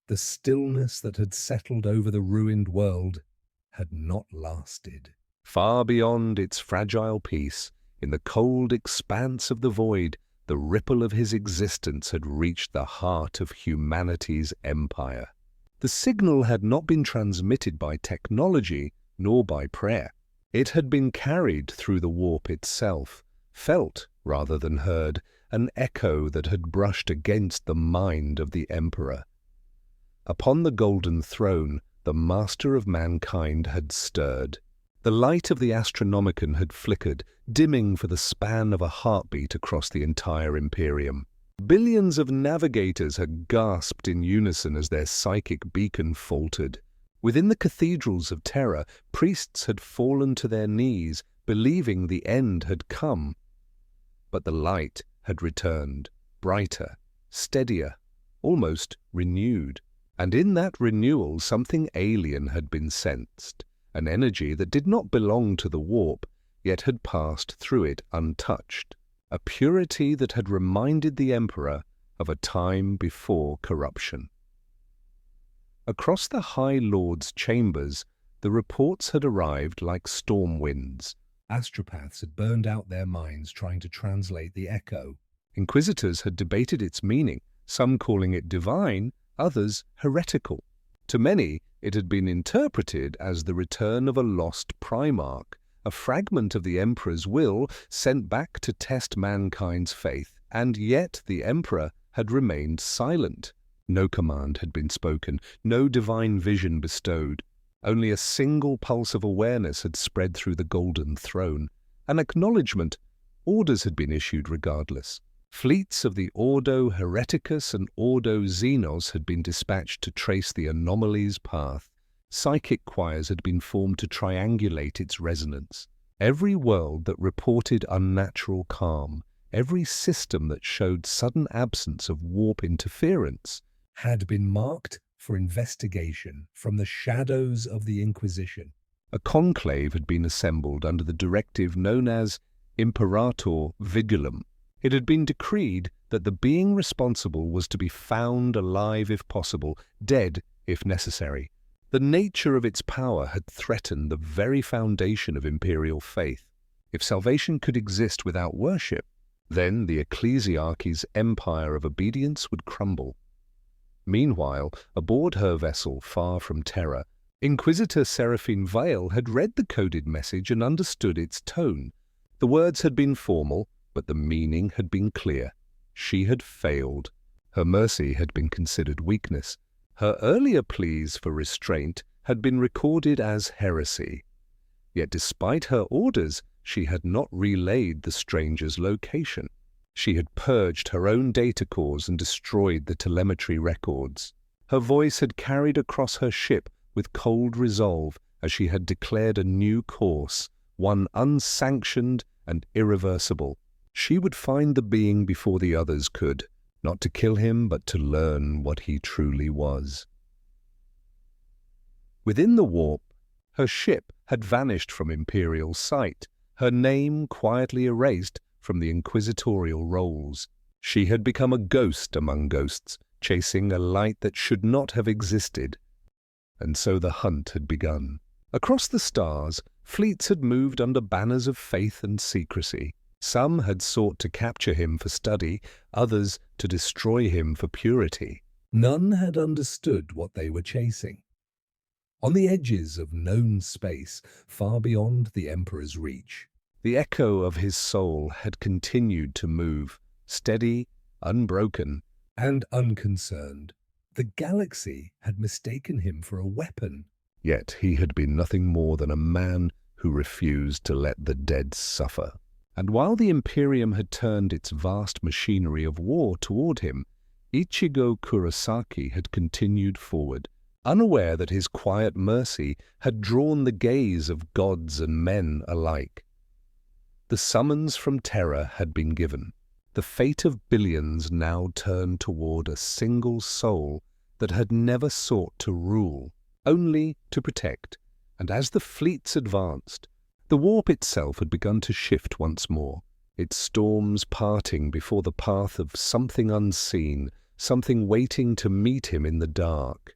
Speaker 1: The stillness that had settled over the ruined world had not lasted. Far beyond its fragile peace, in the cold expanse of the void, the ripple of his existence had reached the heart of humanity's empire. The signal had not been transmitted by technology nor by prayer. It had been carried through the warp itself, felt rather than heard, an echo that had brushed against the mind of the Emperor. Upon the golden throne, the master of mankind had stirred. The light of the Astronomicon had flickered, dimming for the span of a heartbeat across the entire Imperium. Billions of navigators had gasped in unison as their psychic beacon faltered. Within the cathedrals of terror, priests had fallen to their knees, believing the end had come. But the light had returned, brighter, steadier, almost renewed. And in that renewal something alien had been sensed, an energy that did not belong to the warp, yet had passed through it untouched, a purity that had reminded the Emperor of a time before corruption. Across the High Lord's chambers, the reports had arrived like storm winds. Astropaths had burned out their minds trying to translate the echo. Inquisitors had debated its meaning, some calling it divine, others heretical. To many, it had been interpreted as the return of a lost Primarch, a fragment of the Emperor's will sent back to test mankind's faith, and yet the Emperor had remained silent. No command had been spoken, no divine vision bestowed. Only a single pulse of awareness had spread through the golden throne, an acknowledgement. Orders had been issued regardless. Fleets of the Ordo Hereticus and Ordo Xenos had been dispatched to trace the anomaly's path. Psychic choirs had been formed to triangulate its resonance. Every world that reported unnatural calm, every system that showed sudden absence of warp interference, had been marked for investigation from the shadows of the Inquisition. A conclave had been assembled under the directive known as Imperator Vigilum. It had been decreed that the being responsible was to be found alive if possible, dead if necessary. The nature of its power had threatened the very foundation of imperial faith. If salvation could exist without worship, then the ecclesiarchy's empire of obedience would crumble. Meanwhile, aboard her vessel far from terror, Inquisitor Seraphine Vale had read the coded message and understood its tone. The words had been formal, but the meaning had been clear. She had failed. Her mercy had been considered weakness. Her earlier pleas for restraint had been recorded as heresy. Yet despite her orders, she had not relayed the stranger's location. She had purged her own data cores and destroyed the telemetry records. Her voice had carried across her ship with cold resolve as she had declared a new course, one unsanctioned and irreversible. She would find the being before the others could, not to kill him, but to learn what he truly was. Within the warp, her ship had vanished from Imperial sight, her name quietly erased from the inquisitorial rolls. She had become a ghost among ghosts, chasing a light that should not have existed. And so the hunt had begun. Across the stars, fleets had moved under banners of faith and secrecy. Some had sought to capture him for study, others to destroy him for purity. None had understood what they were chasing. On the edges of known space, far beyond the Emperor's reach, the echo of his soul had continued to move, steady, unbroken, and unconcerned. The galaxy had mistaken him for a weapon. Yet he had been nothing more than a man who refused to let the dead suffer. And while the Imperium had turned its vast machinery of war toward him, Ichigo Kurosaki had continued forward, unaware that his quiet mercy had drawn the gaze of gods and men alike. The summons from terror had been given. The fate of billions now turned toward a single soul that had never sought to rule, only to protect. And as the fleets advanced, the warp itself had begun to shift once more, its storms parting before the path of something unseen, something waiting to meet him in the dark.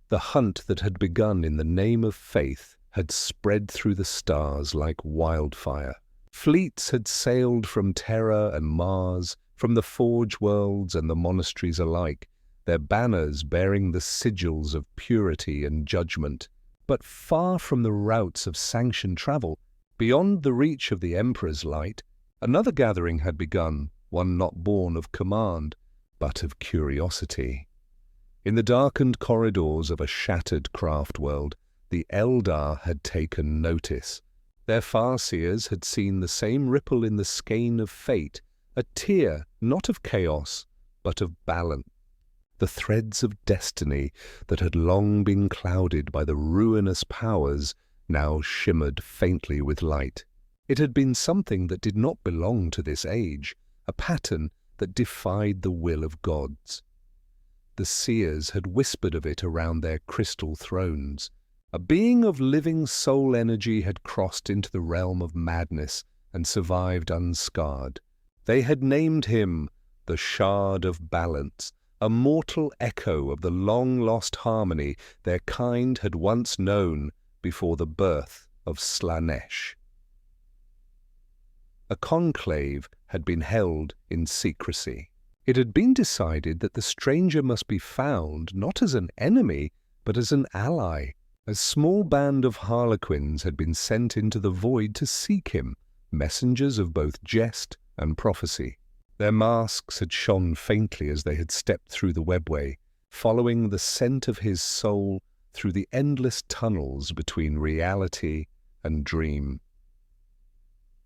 Speaker 1: The hunt that had begun in the name of faith had spread through the stars like wildfire. Fleets had sailed from Terra and Mars, from the Forge worlds and the monasteries alike, their banners bearing the sigils of purity and judgment. But far from the routes of sanctioned travel, beyond the reach of the Emperor's light, another gathering had begun, one not born of command, but of curiosity. In the darkened corridors of a shattered craft world, the Eldar had taken notice. Their farseers had seen the same ripple in the skein of fate, a tear not of chaos, but of balance. The threads of destiny that had long been clouded by the ruinous powers now shimmered faintly with light. It had been something that did not belong to this age, a pattern that defied the will of gods. The seers had whispered of it around their crystal thrones. A being of living soul energy had crossed into the realm of madness and survived unscarred. They had named him the Shard of Balance, a mortal echo of the long-lost harmony their kind had once known before the birth of Slanesh. A conclave had been held in secrecy. It had been decided that the stranger must be found not as an enemy, but as an ally. A small band of harlequins had been sent into the void to seek him, messengers of both jest and prophecy. Their masks had shone faintly as they had stepped through the webway, following the scent of his soul through the endless tunnels between reality and dream.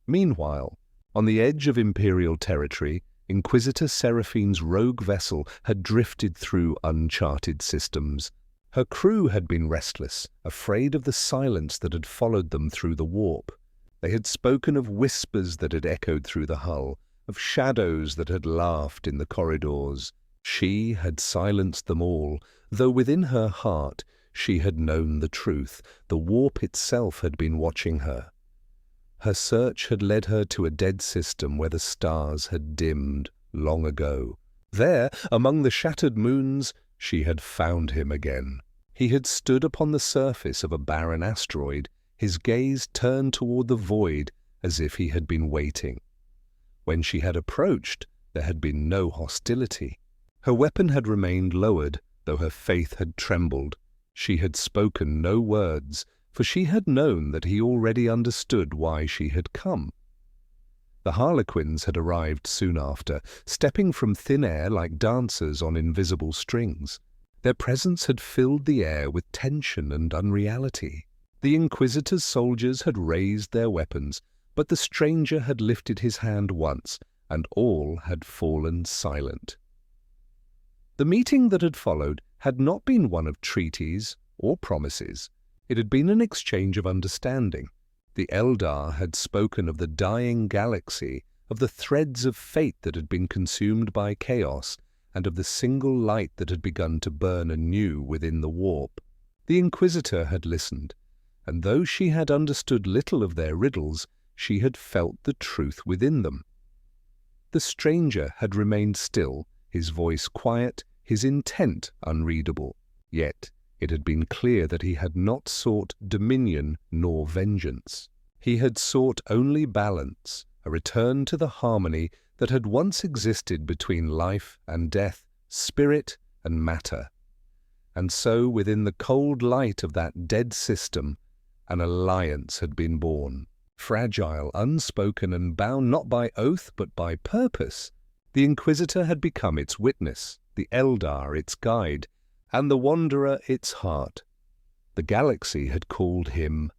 Speaker 1: Meanwhile, on the edge of Imperial territory, Inquisitor Seraphine's rogue vessel had drifted through uncharted systems. Her crew had been restless, afraid of the silence that had followed them through the warp. They had spoken of whispers that had echoed through the hull, of shadows that had laughed in the corridors. She had silenced them all, though within her heart she had known the truth. The warp itself had been watching her. Her search had led her to a dead system where the stars had dimmed long ago. There, among the shattered moons, she had found him again. He had stood upon the surface of a barren asteroid, his gaze turned toward the void as if he had been waiting. When she had approached, there had been no hostility. Her weapon had remained lowered, though her faith had trembled. She had spoken no words, for she had known that he already understood why she had come. The harlequins had arrived soon after, stepping from thin air like dancers on invisible strings. Their presence had filled the air with tension and unreality. The Inquisitor's soldiers had raised their weapons, but the stranger had lifted his hand once, and all had fallen silent. The meeting that had followed had not been one of treaties or promises. It had been an exchange of understanding. The Eldar had spoken of the dying galaxy, of the threads of fate that had been consumed by chaos, and of the single light that had begun to burn anew within the warp. The Inquisitor had listened, and though she had understood little of their riddles, she had felt the truth within them. The stranger had remained still, his voice quiet, his intent unreadable. Yet it had been clear that he had not sought dominion nor vengeance. He had sought only balance, a return to the harmony that had once existed between life and death, spirit and matter. And so, within the cold light of that dead system, an alliance had been born. Fragile, unspoken, and bound not by oath but by purpose, the Inquisitor had become its witness, the Eldar its guide, and the Wanderer its heart. The galaxy had called him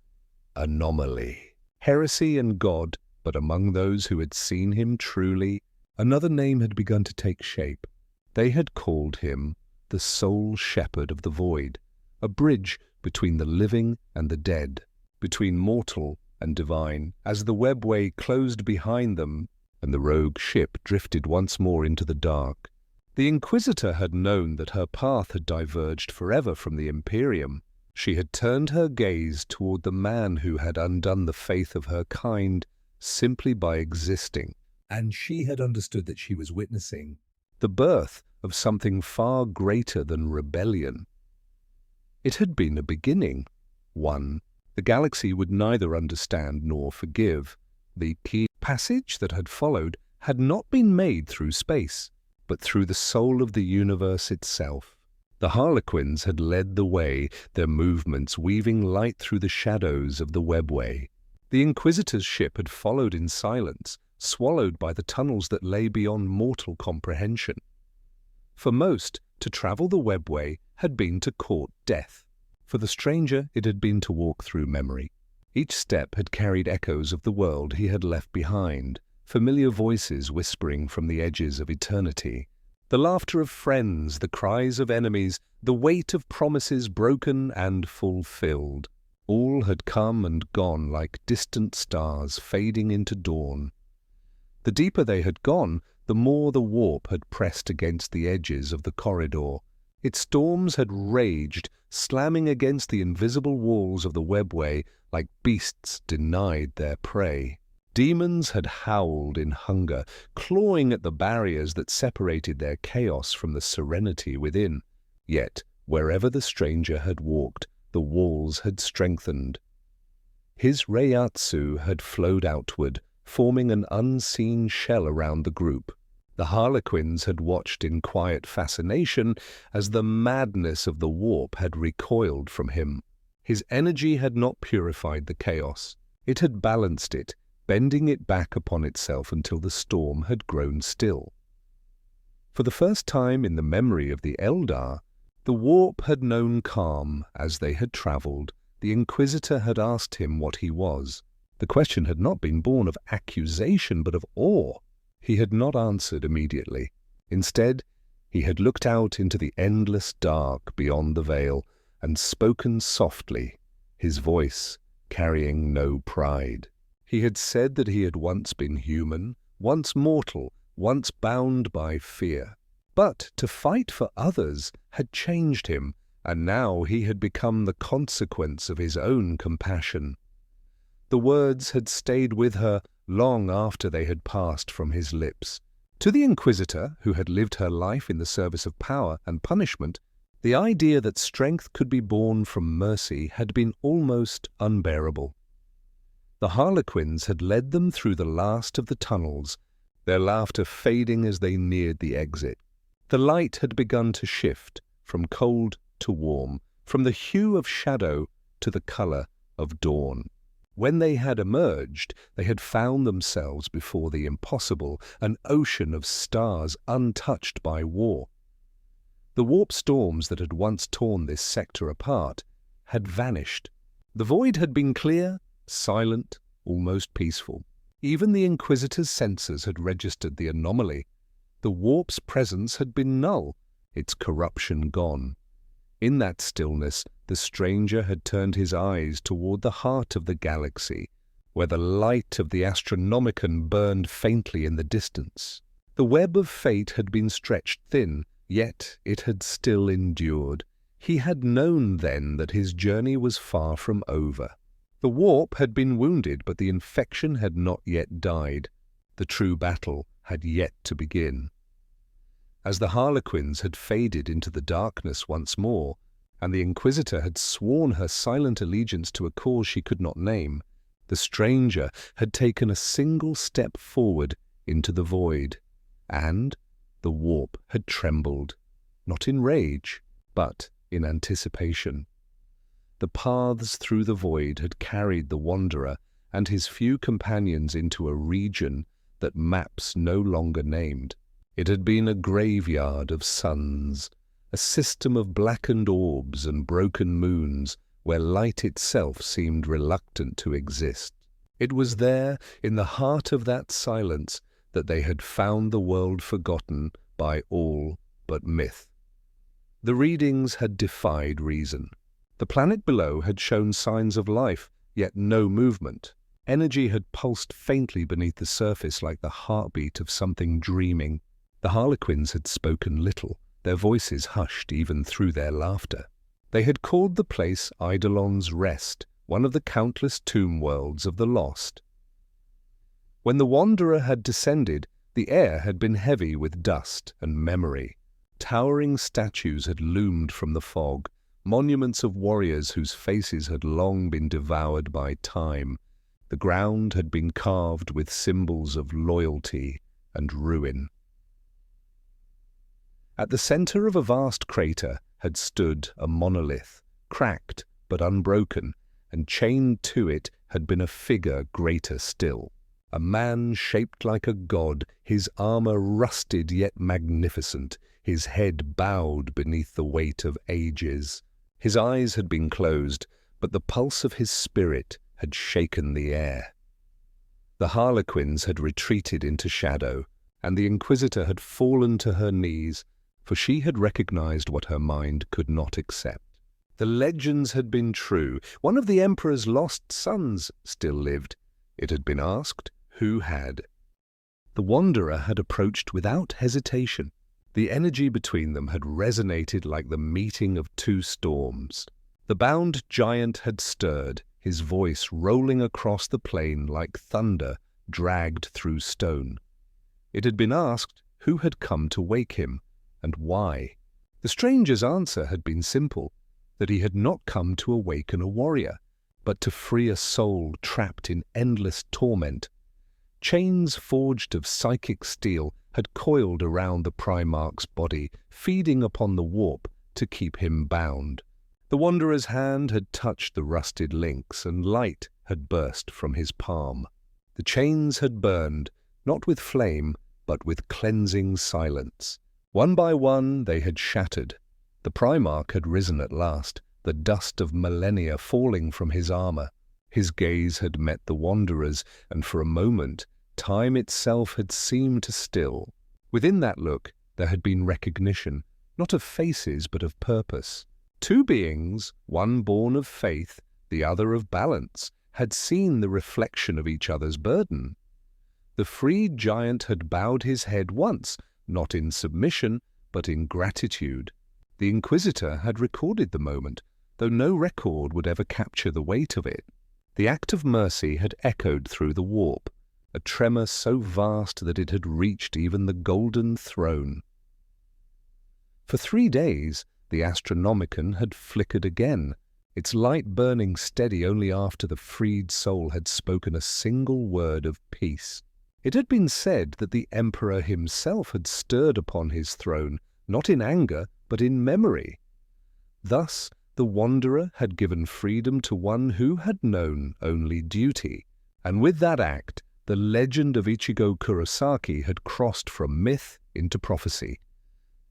Speaker 1: Anomaly, heresy and God, but among those who had seen him truly, another name had begun to take shape. They had called him the Sole Shepherd of the Void, a bridge between the living and the dead, between mortal and divine. As the webway closed behind them and the rogue ship drifted once more into the dark, the Inquisitor had known that her path had diverged forever from the Imperium. She had turned her gaze toward the man who had undone the faith of her kind simply by existing, and she had understood that she was witnessing the birth of something far greater than rebellion. It had been a beginning, one the galaxy would neither understand nor forgive. The key passage that had followed had not been made through space, but through the soul of the universe itself. The Harlequins had led the way, their movements weaving light through the shadows of the webway. The Inquisitor's ship had followed in silence, swallowed by the tunnels that lay beyond mortal comprehension. For most, to travel the webway had been to court death. For the stranger, it had been to walk through memory. Each step had carried echoes of the world he had left behind, familiar voices whispering from the edges of eternity. The laughter of friends, the cries of enemies, the weight of promises broken and fulfilled. All had come and gone like distant stars fading into dawn. The deeper they had gone, the more the warp had pressed against the edges of the corridor. Its storms had raged, slamming against the invisible walls of the webway like beasts denied their prey. Demons had howled in hunger, clawing at the barriers that separated their chaos from the serenity within. Yet, wherever the stranger had walked, the walls had strengthened. His Reiatsu had flowed outward, forming an unseen shell around the group. The Harlequins had watched in quiet fascination as the madness of the warp had recoiled from him. His energy had not purified the chaos. It had balanced it, bending it back upon itself until the storm had grown still. For the first time in the memory of the Eldar, the warp had known calm as they had travelled. The Inquisitor had asked him what he was. The question had not been born of accusation but of awe. He had not answered immediately. Instead, he had looked out into the endless dark beyond the veil and spoken softly, his voice carrying no pride. He had said that he had once been human, once mortal, once bound by fear. But to fight for others had changed him, and now he had become the consequence of his own compassion. The words had stayed with her long after they had passed from his lips. To the Inquisitor, who had lived her life in the service of power and punishment, the idea that strength could be born from mercy had been almost unbearable. The Harlequins had led them through the last of the tunnels, their laughter fading as they neared the exit. The light had begun to shift, from cold to warm, from the hue of shadow to the color of dawn. When they had emerged, they had found themselves before the impossible, an ocean of stars untouched by war. The warp storms that had once torn this sector apart had vanished. The void had been clear, silent, almost peaceful. Even the Inquisitor's sensors had registered the anomaly. The warp's presence had been null, its corruption gone. In that stillness, the stranger had turned his eyes toward the heart of the galaxy, where the light of the Astronomicon burned faintly in the distance. The web of fate had been stretched thin, yet it had still endured. He had known then that his journey was far from over. The warp had been wounded, but the infection had not yet died. The true battle had yet to begin. As the Harlequins had faded into the darkness once more, and the Inquisitor had sworn her silent allegiance to a cause she could not name, the stranger had taken a single step forward into the void, and the warp had trembled, not in rage, but in anticipation. The paths through the void had carried the wanderer and his few companions into a region that maps no longer named. It had been a graveyard of suns, a system of blackened orbs and broken moons where light itself seemed reluctant to exist. It was there, in the heart of that silence, that they had found the world forgotten by all but myth. The readings had defied reason. The planet below had shown signs of life, yet no movement. Energy had pulsed faintly beneath the surface like the heartbeat of something dreaming. The Harlequins had spoken little, their voices hushed even through their laughter. They had called the place Eidolon's Rest, one of the countless tomb worlds of the lost. When the wanderer had descended, The air had been heavy with dust and memory. Towering statues had loomed from the fog, monuments of warriors whose faces had long been devoured by time. The ground had been carved with symbols of loyalty and ruin. At the center of a vast crater had stood a monolith, cracked but unbroken, and chained to it had been a figure greater still. A man shaped like a god, his armor rusted yet magnificent, his head bowed beneath the weight of ages. His eyes had been closed, but the pulse of his spirit had shaken the air. The Harlequins had retreated into shadow, and the Inquisitor had fallen to her knees, for she had recognized what her mind could not accept. The legends had been true. One of the Emperor's lost sons still lived. It had been asked who had. The Wanderer had approached without hesitation. The energy between them had resonated like the meeting of two storms. The bound giant had stirred, his voice rolling across the plain like thunder dragged through stone. It had been asked who had come to wake him, and why. The stranger's answer had been simple, that he had not come to awaken a warrior, but to free a soul trapped in endless torment. Chains forged of psychic steel had coiled around the Primarch's body, feeding upon the warp to keep him bound. The Wanderer's hand had touched the rusted links, and light had burst from his palm. The chains had burned, not with flame, but with cleansing silence. One by one they had shattered. The Primarch had risen at last, the dust of millennia falling from his armor. His gaze had met the Wanderer's, and for a moment time itself had seemed to still. Within that look there had been recognition, not of faces but of purpose. Two beings, one born of faith, the other of balance, had seen the reflection of each other's burden. The freed giant had bowed his head once, not in submission, but in gratitude. The Inquisitor had recorded the moment, though no record would ever capture the weight of it. The act of mercy had echoed through the warp, a tremor so vast that it had reached even the golden throne. For 3 days, the Astronomicon had flickered again, its light burning steady only after the freed soul had spoken a single word of peace. It had been said that the Emperor himself had stirred upon his throne, not in anger, but in memory. Thus, the Wanderer had given freedom to one who had known only duty, and with that act, the legend of Ichigo Kurosaki had crossed from myth into prophecy.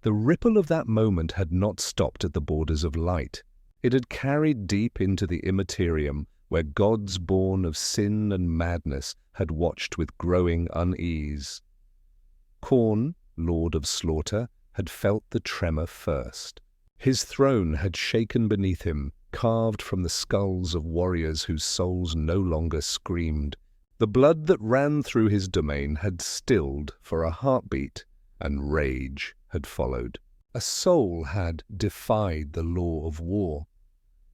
Speaker 1: The ripple of that moment had not stopped at the borders of light. It had carried deep into the Immaterium, where gods born of sin and madness had watched with growing unease. Khorne, Lord of Slaughter, had felt the tremor first. His throne had shaken beneath him, carved from the skulls of warriors whose souls no longer screamed. The blood that ran through his domain had stilled for a heartbeat, and rage had followed. A soul had defied the law of war,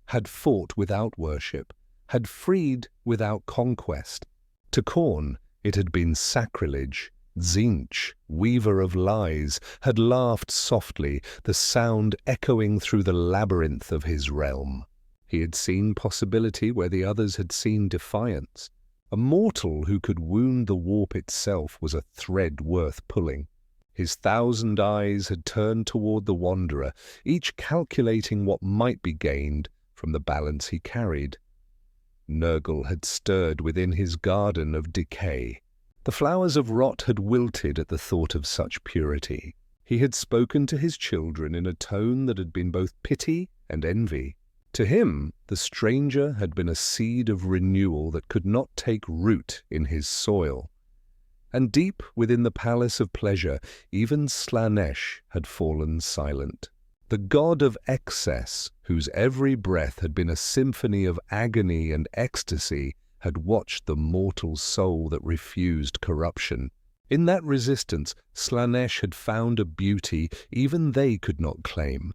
Speaker 1: had fought without worship, had freed without conquest. To Khorne it had been sacrilege. Tzeentch, weaver of lies, had laughed softly, the sound echoing through the labyrinth of his realm. He had seen possibility where the others had seen defiance. A mortal who could wound the warp itself was a thread worth pulling. His 1,000 eyes had turned toward the Wanderer, each calculating what might be gained from the balance he carried. Nurgle had stirred within his garden of decay. The flowers of rot had wilted at the thought of such purity. He had spoken to his children in a tone that had been both pity and envy. To him, the stranger had been a seed of renewal that could not take root in his soil. And deep within the palace of pleasure, even Slaanesh had fallen silent. The god of excess, whose every breath had been a symphony of agony and ecstasy, had watched the mortal soul that refused corruption. In that resistance, Slaanesh had found a beauty even they could not claim.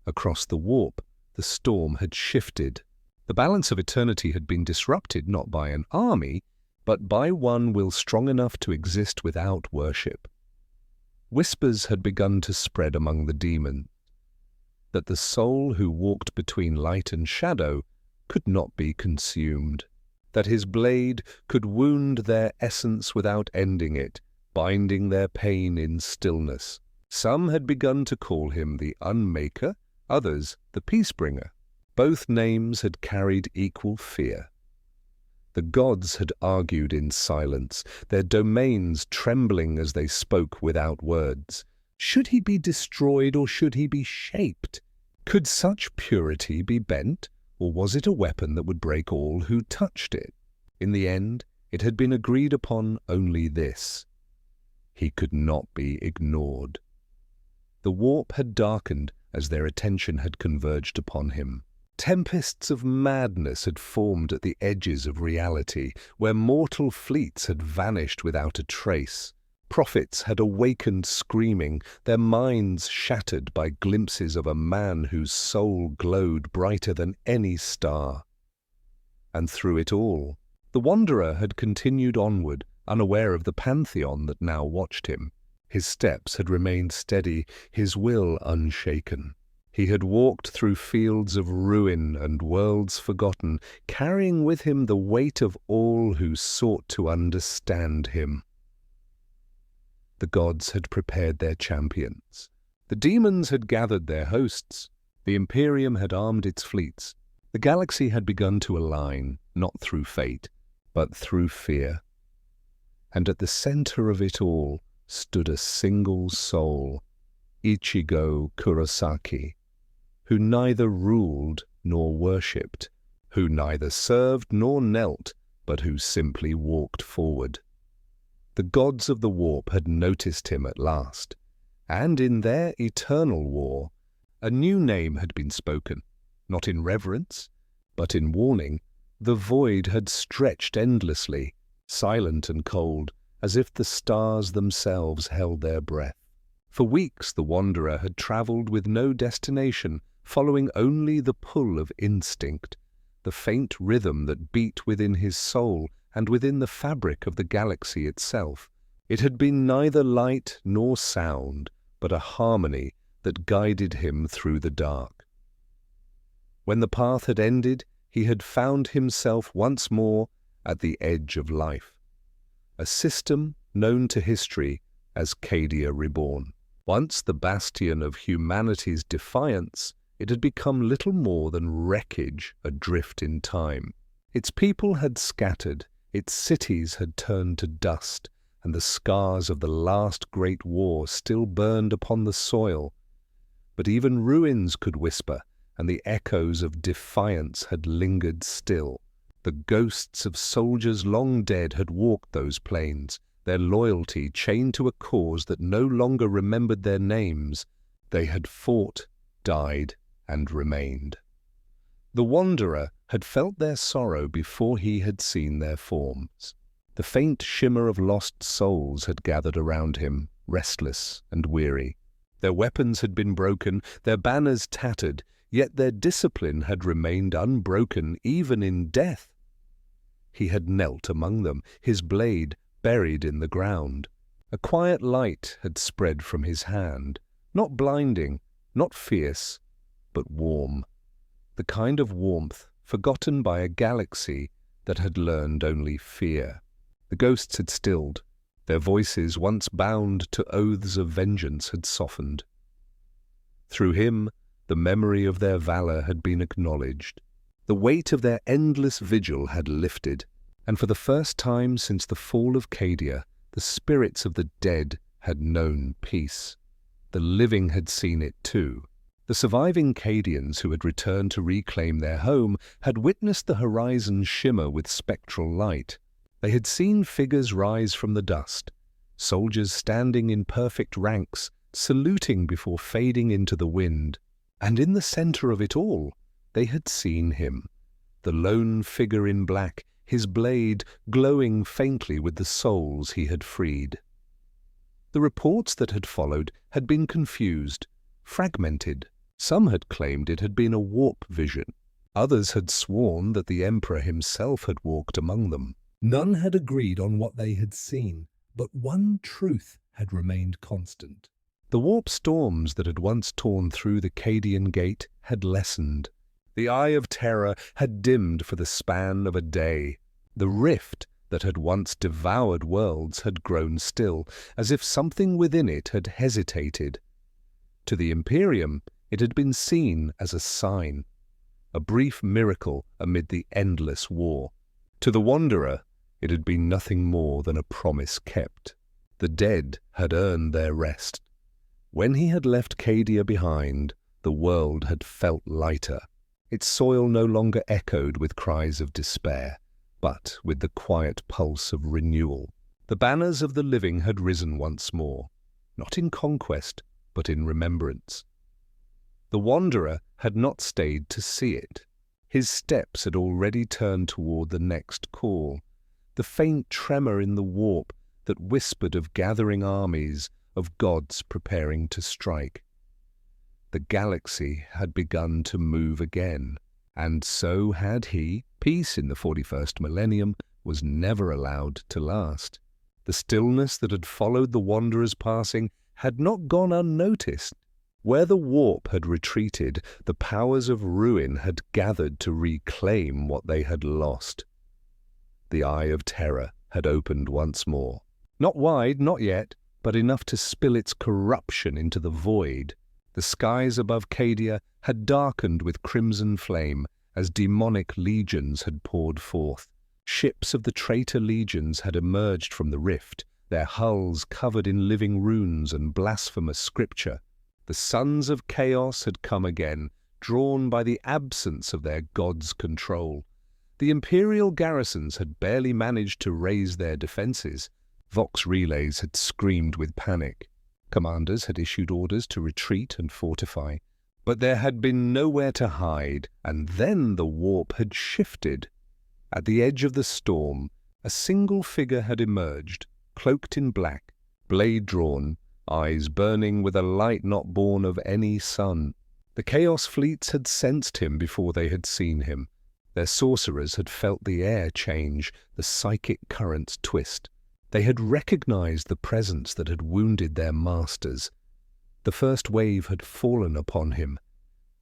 Speaker 1: Across the warp, the storm had shifted. The balance of eternity had been disrupted not by an army, but by one will strong enough to exist without worship. Whispers had begun to spread among the demons that the soul who walked between light and shadow could not be consumed, that his blade could wound their essence without ending it, binding their pain in stillness. Some had begun to call him the Unmaker, others the Peacebringer. Both names had carried equal fear. The gods had argued in silence, their domains trembling as they spoke without words. Should he be destroyed or should he be shaped? Could such purity be bent, or was it a weapon that would break all who touched it? In the end, it had been agreed upon only this: he could not be ignored. The warp had darkened as their attention had converged upon him. Tempests of madness had formed at the edges of reality, where mortal fleets had vanished without a trace. Prophets had awakened screaming, their minds shattered by glimpses of a man whose soul glowed brighter than any star. And through it all, the Wanderer had continued onward, unaware of the pantheon that now watched him. His steps had remained steady, his will unshaken. He had walked through fields of ruin and worlds forgotten, carrying with him the weight of all who sought to understand him. The gods had prepared their champions. The demons had gathered their hosts. The Imperium had armed its fleets. The galaxy had begun to align, not through fate, but through fear. And at the center of it all stood a single soul, Ichigo Kurosaki, who neither ruled nor worshipped, who neither served nor knelt, but who simply walked forward. The gods of the warp had noticed him at last, and in their eternal war, a new name had been spoken, not in reverence, but in warning. The void had stretched endlessly, silent and cold, as if the stars themselves held their breath. For weeks the Wanderer had travelled with no destination, following only the pull of instinct, the faint rhythm that beat within his soul and within the fabric of the galaxy itself. It had been neither light nor sound, but a harmony that guided him through the dark. When the path had ended, he had found himself once more at the edge of life, a system known to history as Cadia Reborn. Once the bastion of humanity's defiance, it had become little more than wreckage adrift in time. Its people had scattered, its cities had turned to dust, and the scars of the last great war still burned upon the soil. But even ruins could whisper, and the echoes of defiance had lingered still. The ghosts of soldiers long dead had walked those plains, their loyalty chained to a cause that no longer remembered their names. They had fought, died, and remained. The Wanderer had felt their sorrow before he had seen their forms. The faint shimmer of lost souls had gathered around him, restless and weary. Their weapons had been broken, their banners tattered, yet their discipline had remained unbroken even in death. He had knelt among them, his blade buried in the ground. A quiet light had spread from his hand, not blinding, not fierce, but warm. The kind of warmth forgotten by a galaxy that had learned only fear. The ghosts had stilled. Their voices, once bound to oaths of vengeance, had softened. Through him, the memory of their valor had been acknowledged. The weight of their endless vigil had lifted, and for the first time since the fall of Cadia, the spirits of the dead had known peace. The living had seen it too. The surviving Cadians who had returned to reclaim their home had witnessed the horizon shimmer with spectral light. They had seen figures rise from the dust, soldiers standing in perfect ranks, saluting before fading into the wind. And in the center of it all, they had seen him, the lone figure in black, his blade glowing faintly with the souls he had freed. The reports that had followed had been confused, fragmented. Some had claimed it had been a warp vision. Others had sworn that the Emperor himself had walked among them.
Speaker 2: None had agreed on what they had seen, but one truth had remained constant.
Speaker 1: The warp storms that had once torn through the Cadian gate had lessened. The eye of terror had dimmed for the span of a day. The rift that had once devoured worlds had grown still, as if something within it had hesitated. To the Imperium, it had been seen as a sign, a brief miracle amid the endless war. To the Wanderer, it had been nothing more than a promise kept. The dead had earned their rest. When he had left Cadia behind, the world had felt lighter. Its soil no longer echoed with cries of despair, but with the quiet pulse of renewal. The banners of the living had risen once more, not in conquest, but in remembrance. The Wanderer had not stayed to see it. His steps had already turned toward the next call, the faint tremor in the warp that whispered of gathering armies, of gods preparing to strike. The galaxy had begun to move again, and so had he. Peace in the 41st millennium was never allowed to last. The stillness that had followed the Wanderer's passing had not gone unnoticed. Where the warp had retreated, the powers of ruin had gathered to reclaim what they had lost. The eye of terror had opened once more. Not wide, not yet, but enough to spill its corruption into the void. The skies above Cadia had darkened with crimson flame as demonic legions had poured forth. Ships of the traitor legions had emerged from the rift, their hulls covered in living runes and blasphemous scripture. The sons of chaos had come again, drawn by the absence of their god's control. The imperial garrisons had barely managed to raise their defenses. Vox relays had screamed with panic. Commanders had issued orders to retreat and fortify. But there had been nowhere to hide, and then the warp had shifted. At the edge of the storm, a single figure had emerged, cloaked in black, blade drawn, eyes burning with a light not born of any sun. The Chaos fleets had sensed him before they had seen him. Their sorcerers had felt the air change, the psychic currents twist. They had recognized the presence that had wounded their masters. The first wave had fallen upon him.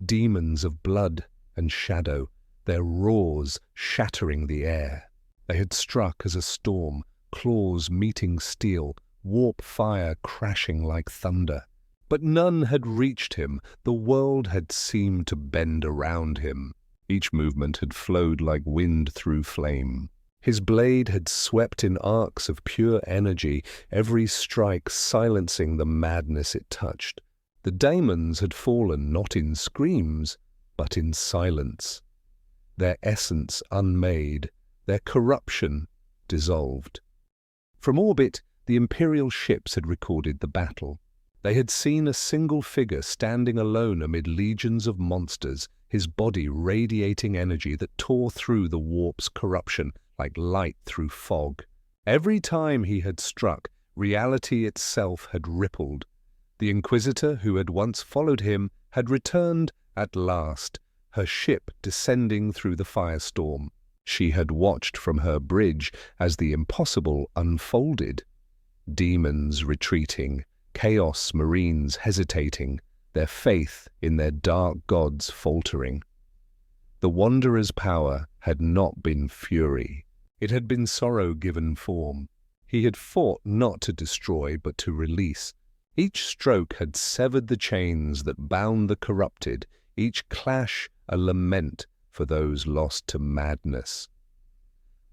Speaker 1: Demons of blood and shadow, their roars shattering the air. They had struck as a storm, claws meeting steel, warp fire crashing like thunder. But none had reached him. The world had seemed to bend around him. Each movement had flowed like wind through flame. His blade had swept in arcs of pure energy, every strike silencing the madness it touched. The daemons had fallen not in screams, but in silence. Their essence unmade, their corruption dissolved. From orbit, the Imperial ships had recorded the battle. They had seen a single figure standing alone amid legions of monsters, his body radiating energy that tore through the warp's corruption like light through fog. Every time he had struck, reality itself had rippled. The Inquisitor who had once followed him had returned at last, her ship descending through the firestorm. She had watched from her bridge as the impossible unfolded. Demons retreating, Chaos Marines hesitating, their faith in their dark gods faltering. The Wanderer's power had not been fury. It had been sorrow given form. He had fought not to destroy, but to release. Each stroke had severed the chains that bound the corrupted, each clash a lament for those lost to madness.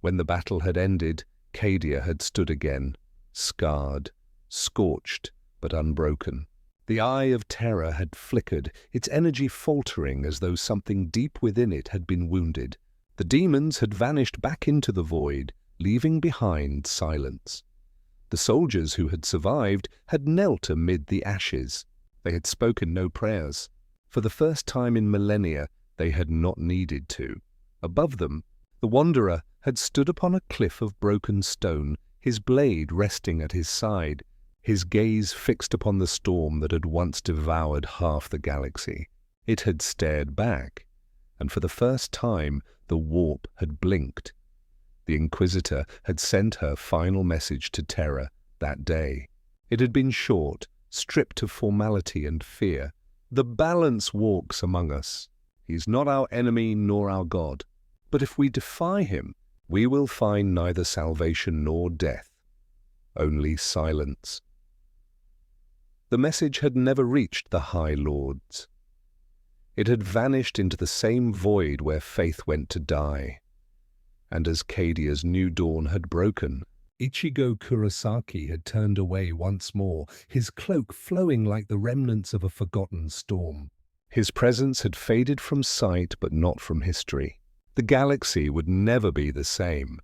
Speaker 1: When the battle had ended, Cadia had stood again, scarred, scorched, but unbroken. The eye of terror had flickered, its energy faltering as though something deep within it had been wounded. The demons had vanished back into the void, leaving behind silence. The soldiers who had survived had knelt amid the ashes. They had spoken no prayers. For the first time in millennia, they had not needed to. Above them, the Wanderer had stood upon a cliff of broken stone, his blade resting at his side, his gaze fixed upon the storm that had once devoured half the galaxy. It had stared back, and for the first time the warp had blinked. The Inquisitor had sent her final message to Terra that day. It had been short, stripped of formality and fear. The balance walks among us. He is not our enemy nor our God. But if we defy him, we will find neither salvation nor death, only silence. The message had never reached the High Lords. It had vanished into the same void where faith went to die. And as Cadia's new dawn had broken,
Speaker 2: Ichigo Kurosaki had turned away once more, his cloak flowing like the remnants of a forgotten storm.
Speaker 1: His presence had faded from sight but not from history. The galaxy would never be the same.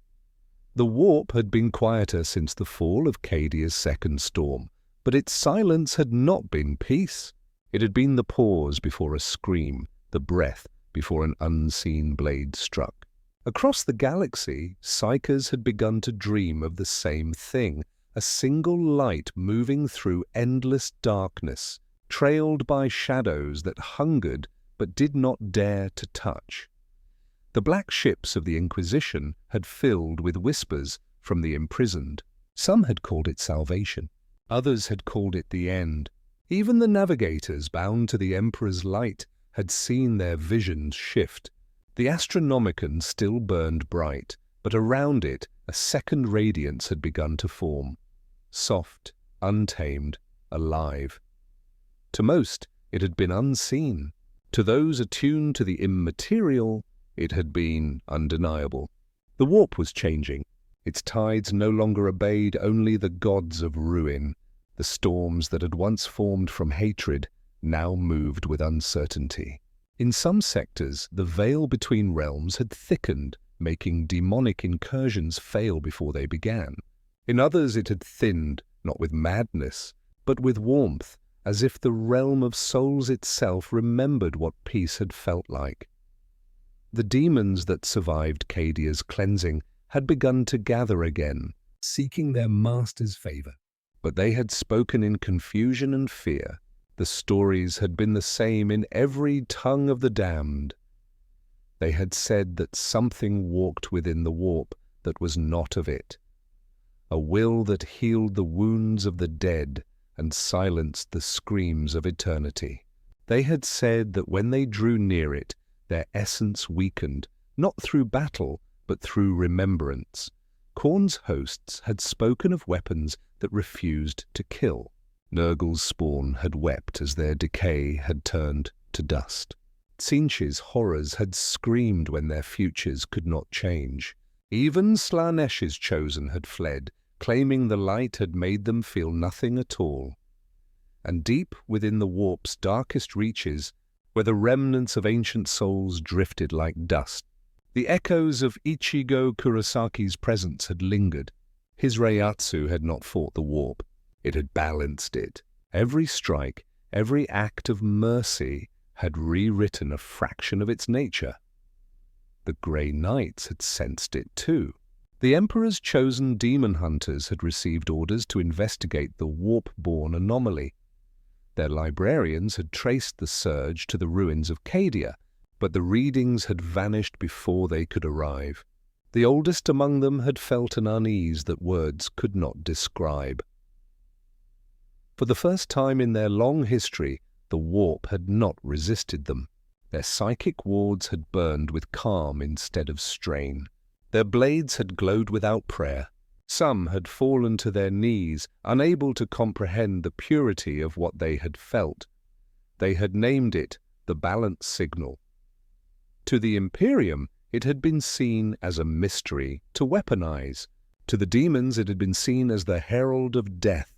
Speaker 1: The warp had been quieter since the fall of Cadia's second storm, but its silence had not been peace. It had been the pause before a scream, the breath before an unseen blade struck. Across the galaxy, psychers had begun to dream of the same thing, a single light moving through endless darkness, trailed by shadows that hungered but did not dare to touch. The black ships of the Inquisition had filled with whispers from the imprisoned. Some had called it salvation. Others had called it the end. Even the navigators bound to the Emperor's light had seen their visions shift. The Astronomicon still burned bright, but around it a second radiance had begun to form. Soft, untamed, alive. To most, it had been unseen. To those attuned to the immaterial, it had been undeniable. The warp was changing. Its tides no longer obeyed only the gods of ruin. The storms that had once formed from hatred now moved with uncertainty. In some sectors, the veil between realms had thickened, making demonic incursions fail before they began. In others it had thinned, not with madness, but with warmth, as if the realm of souls itself remembered what peace had felt like. The demons that survived Cadia's cleansing had begun to gather again,
Speaker 2: seeking their master's favor.
Speaker 1: But they had spoken in confusion and fear. The stories had been the same in every tongue of the damned. They had said that something walked within the warp that was not of it, a will that healed the wounds of the dead and silenced the screams of eternity. They had said that when they drew near it, their essence weakened, not through battle, but through remembrance. Khorne's hosts had spoken of weapons that refused to kill. Nurgle's spawn had wept as their decay had turned to dust. Tzeentch's horrors had screamed when their futures could not change. Even Slaanesch's chosen had fled, claiming the light had made them feel nothing at all. And deep within the warp's darkest reaches, where the remnants of ancient souls drifted like dust, the echoes of Ichigo Kurosaki's presence had lingered. His Reiatsu had not fought the warp. It had balanced it. Every strike, every act of mercy had rewritten a fraction of its nature. The Grey Knights had sensed it too. The Emperor's chosen demon hunters had received orders to investigate the warp-born anomaly. Their librarians had traced the surge to the ruins of Cadia, but the readings had vanished before they could arrive. The oldest among them had felt an unease that words could not describe. For the first time in their long history, the warp had not resisted them. Their psychic wards had burned with calm instead of strain. Their blades had glowed without prayer. Some had fallen to their knees, unable to comprehend the purity of what they had felt. They had named it the balance signal. To the Imperium, it had been seen as a mystery to weaponize. To the demons, it had been seen as the herald of death.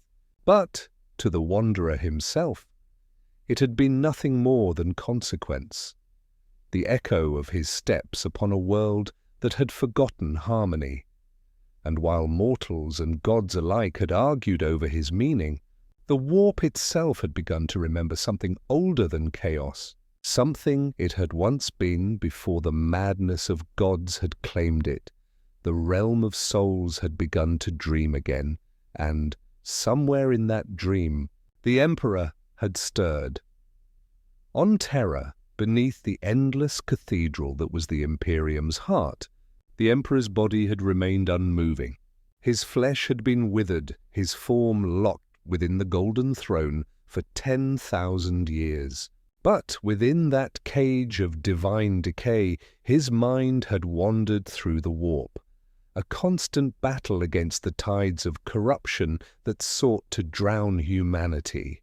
Speaker 1: But to the Wanderer himself, it had been nothing more than consequence, the echo of his steps upon a world that had forgotten harmony. And while mortals and gods alike had argued over his meaning, the warp itself had begun to remember something older than chaos, something it had once been before the madness of gods had claimed it. The realm of souls had begun to dream again, and somewhere in that dream, the Emperor had stirred. On Terra, beneath the endless cathedral that was the Imperium's heart, The Emperor's body had remained unmoving. His flesh had been withered, his form locked within the golden throne for 10,000 years. But within that cage of divine decay, his mind had wandered through the warp, a constant battle against the tides of corruption that sought to drown humanity.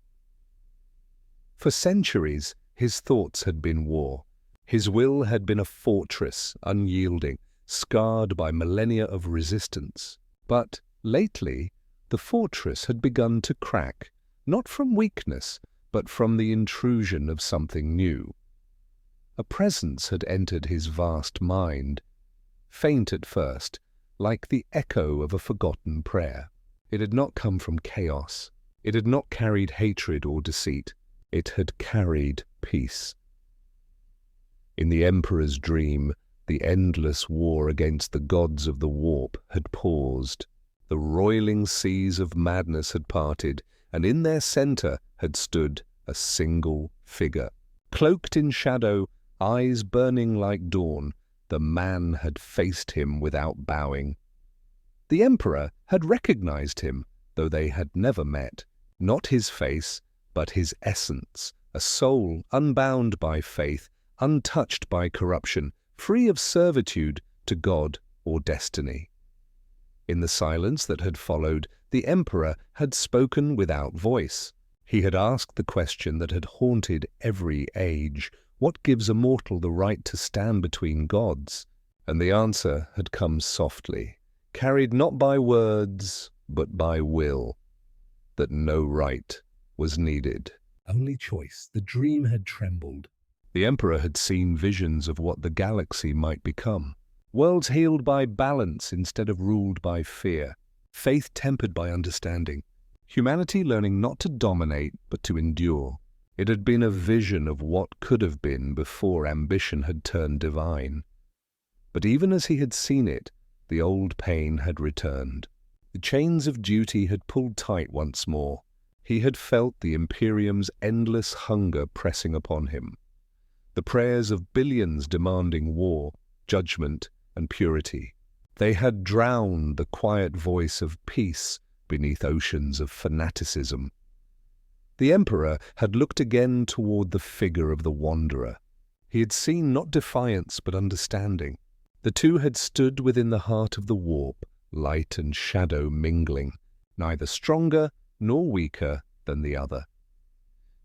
Speaker 1: For centuries, his thoughts had been war. His will had been a fortress, unyielding, scarred by millennia of resistance. But lately, the fortress had begun to crack, not from weakness, but from the intrusion of something new. A presence had entered his vast mind, faint at first, like the echo of a forgotten prayer. It had not come from chaos. It had not carried hatred or deceit. It had carried peace. In the Emperor's dream, the endless war against the gods of the warp had paused. The roiling seas of madness had parted, and in their center had stood a single figure. Cloaked in shadow, eyes burning like dawn, the man had faced him without bowing. The Emperor had recognized him, though they had never met. Not his face, but his essence, a soul unbound by faith, untouched by corruption, free of servitude to God or destiny. In the silence that had followed, the Emperor had spoken without voice. He had asked the question that had haunted every age: what gives a mortal the right to stand between gods? And the answer had come softly, carried not by words, but by will, that no right was needed.
Speaker 2: Only choice. The dream had trembled.
Speaker 1: The Emperor had seen visions of what the galaxy might become. Worlds healed by balance instead of ruled by fear. Faith tempered by understanding. Humanity learning not to dominate, but to endure. It had been a vision of what could have been before ambition had turned divine. But even as he had seen it, the old pain had returned. The chains of duty had pulled tight once more. He had felt the Imperium's endless hunger pressing upon him. The prayers of billions demanding war, judgment, and purity. They had drowned the quiet voice of peace beneath oceans of fanaticism. The Emperor had looked again toward the figure of the Wanderer. He had seen not defiance but understanding. The two had stood within the heart of the warp, light and shadow mingling, neither stronger nor weaker than the other.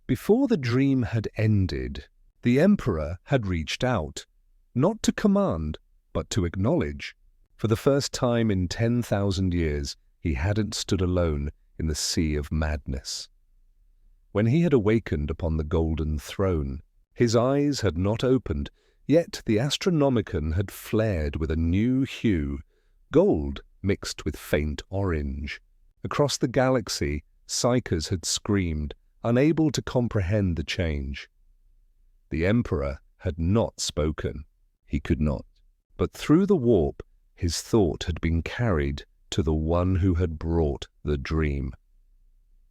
Speaker 1: Before the dream had ended, the Emperor had reached out, not to command, but to acknowledge. For the first time in 10,000 years, he hadn't stood alone in the sea of madness. When he had awakened upon the golden throne, his eyes had not opened, yet the Astronomicon had flared with a new hue, gold mixed with faint orange. Across the galaxy, psychers had screamed, unable to comprehend the change. The Emperor had not spoken. He could not. But through the warp, his thought had been carried to the one who had brought the dream.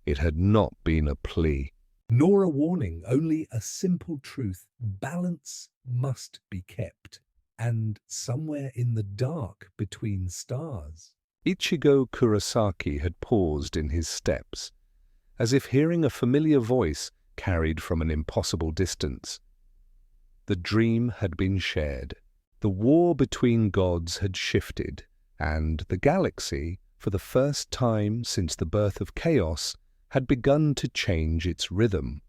Speaker 1: It had not been a plea.
Speaker 2: Nor a warning, only a simple truth. Balance must be kept. And somewhere in the dark between stars.
Speaker 1: Ichigo Kurosaki had paused in his steps, as if hearing a familiar voice carried from an impossible distance. The dream had been shared. The war between gods had shifted, and the galaxy, for the first time since the birth of chaos, had begun to change its rhythm.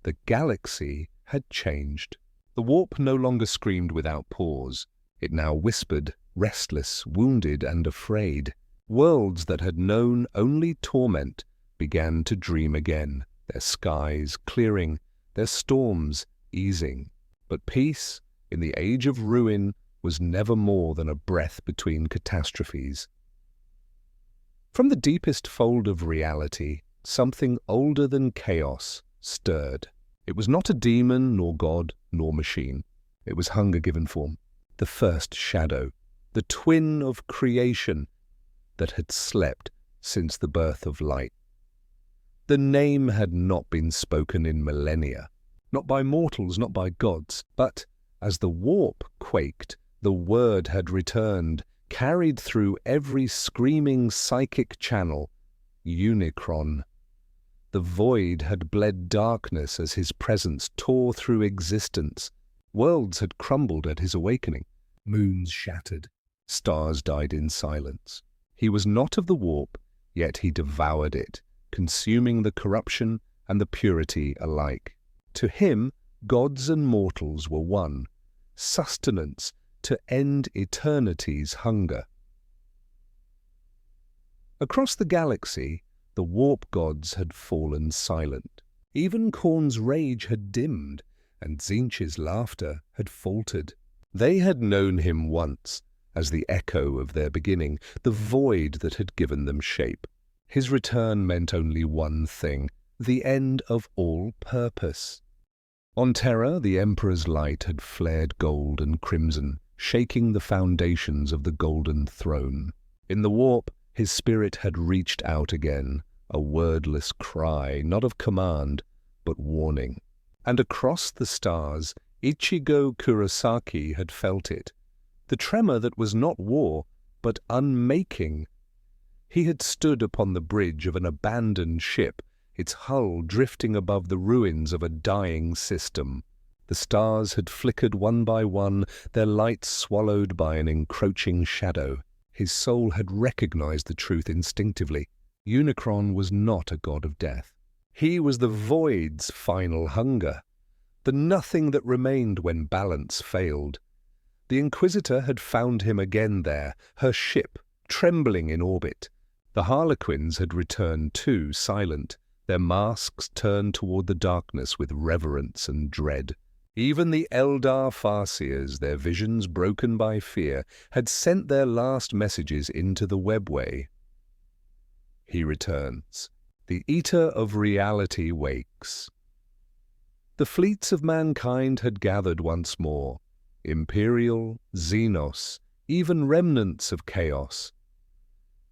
Speaker 1: The galaxy had changed. The warp no longer screamed without pause. It now whispered, restless, wounded, and afraid. Worlds that had known only torment began to dream again, their skies clearing, their storms easing. But peace, in the age of ruin, was never more than a breath between catastrophes. From the deepest fold of reality, something older than chaos stirred. It was not a demon, nor god, nor machine. It was hunger given form, the first shadow, the twin of creation that had slept since the birth of light. The name had not been spoken in millennia, not by mortals, not by gods, but as the warp quaked, The word had returned, carried through every screaming psychic channel. Unicron. The void had bled darkness as his presence tore through existence. Worlds had crumbled at his awakening.
Speaker 2: Moons shattered.
Speaker 1: Stars died in silence. He was not of the warp, yet he devoured it, consuming the corruption and the purity alike. To him, gods and mortals were one, sustenance to end eternity's hunger. Across the galaxy, the warp gods had fallen silent. Even Khorne's rage had dimmed, and Tzeentch's laughter had faltered. They had known him once, as the echo of their beginning, the void that had given them shape. His return meant only one thing, the end of all purpose. On Terra, the Emperor's light had flared gold and crimson, shaking the foundations of the golden throne. In the warp, his spirit had reached out again, a wordless cry, not of command, but warning. And across the stars, Ichigo Kurosaki had felt it, the tremor that was not war, but unmaking. He had stood upon the bridge of an abandoned ship, its hull drifting above the ruins of a dying system. The stars had flickered one by one, their lights swallowed by an encroaching shadow. His soul had recognized the truth instinctively. Unicron was not a god of death. He was the void's final hunger, the nothing that remained when balance failed. The Inquisitor had found him again there, her ship, trembling in orbit. The Harlequins had returned too, silent, their masks turned toward the darkness with reverence and dread. Even the Eldar Farseers, their visions broken by fear, had sent their last messages into the webway. He returns. The Eater of Reality wakes. The fleets of mankind had gathered once more, Imperial, Xenos, even remnants of chaos.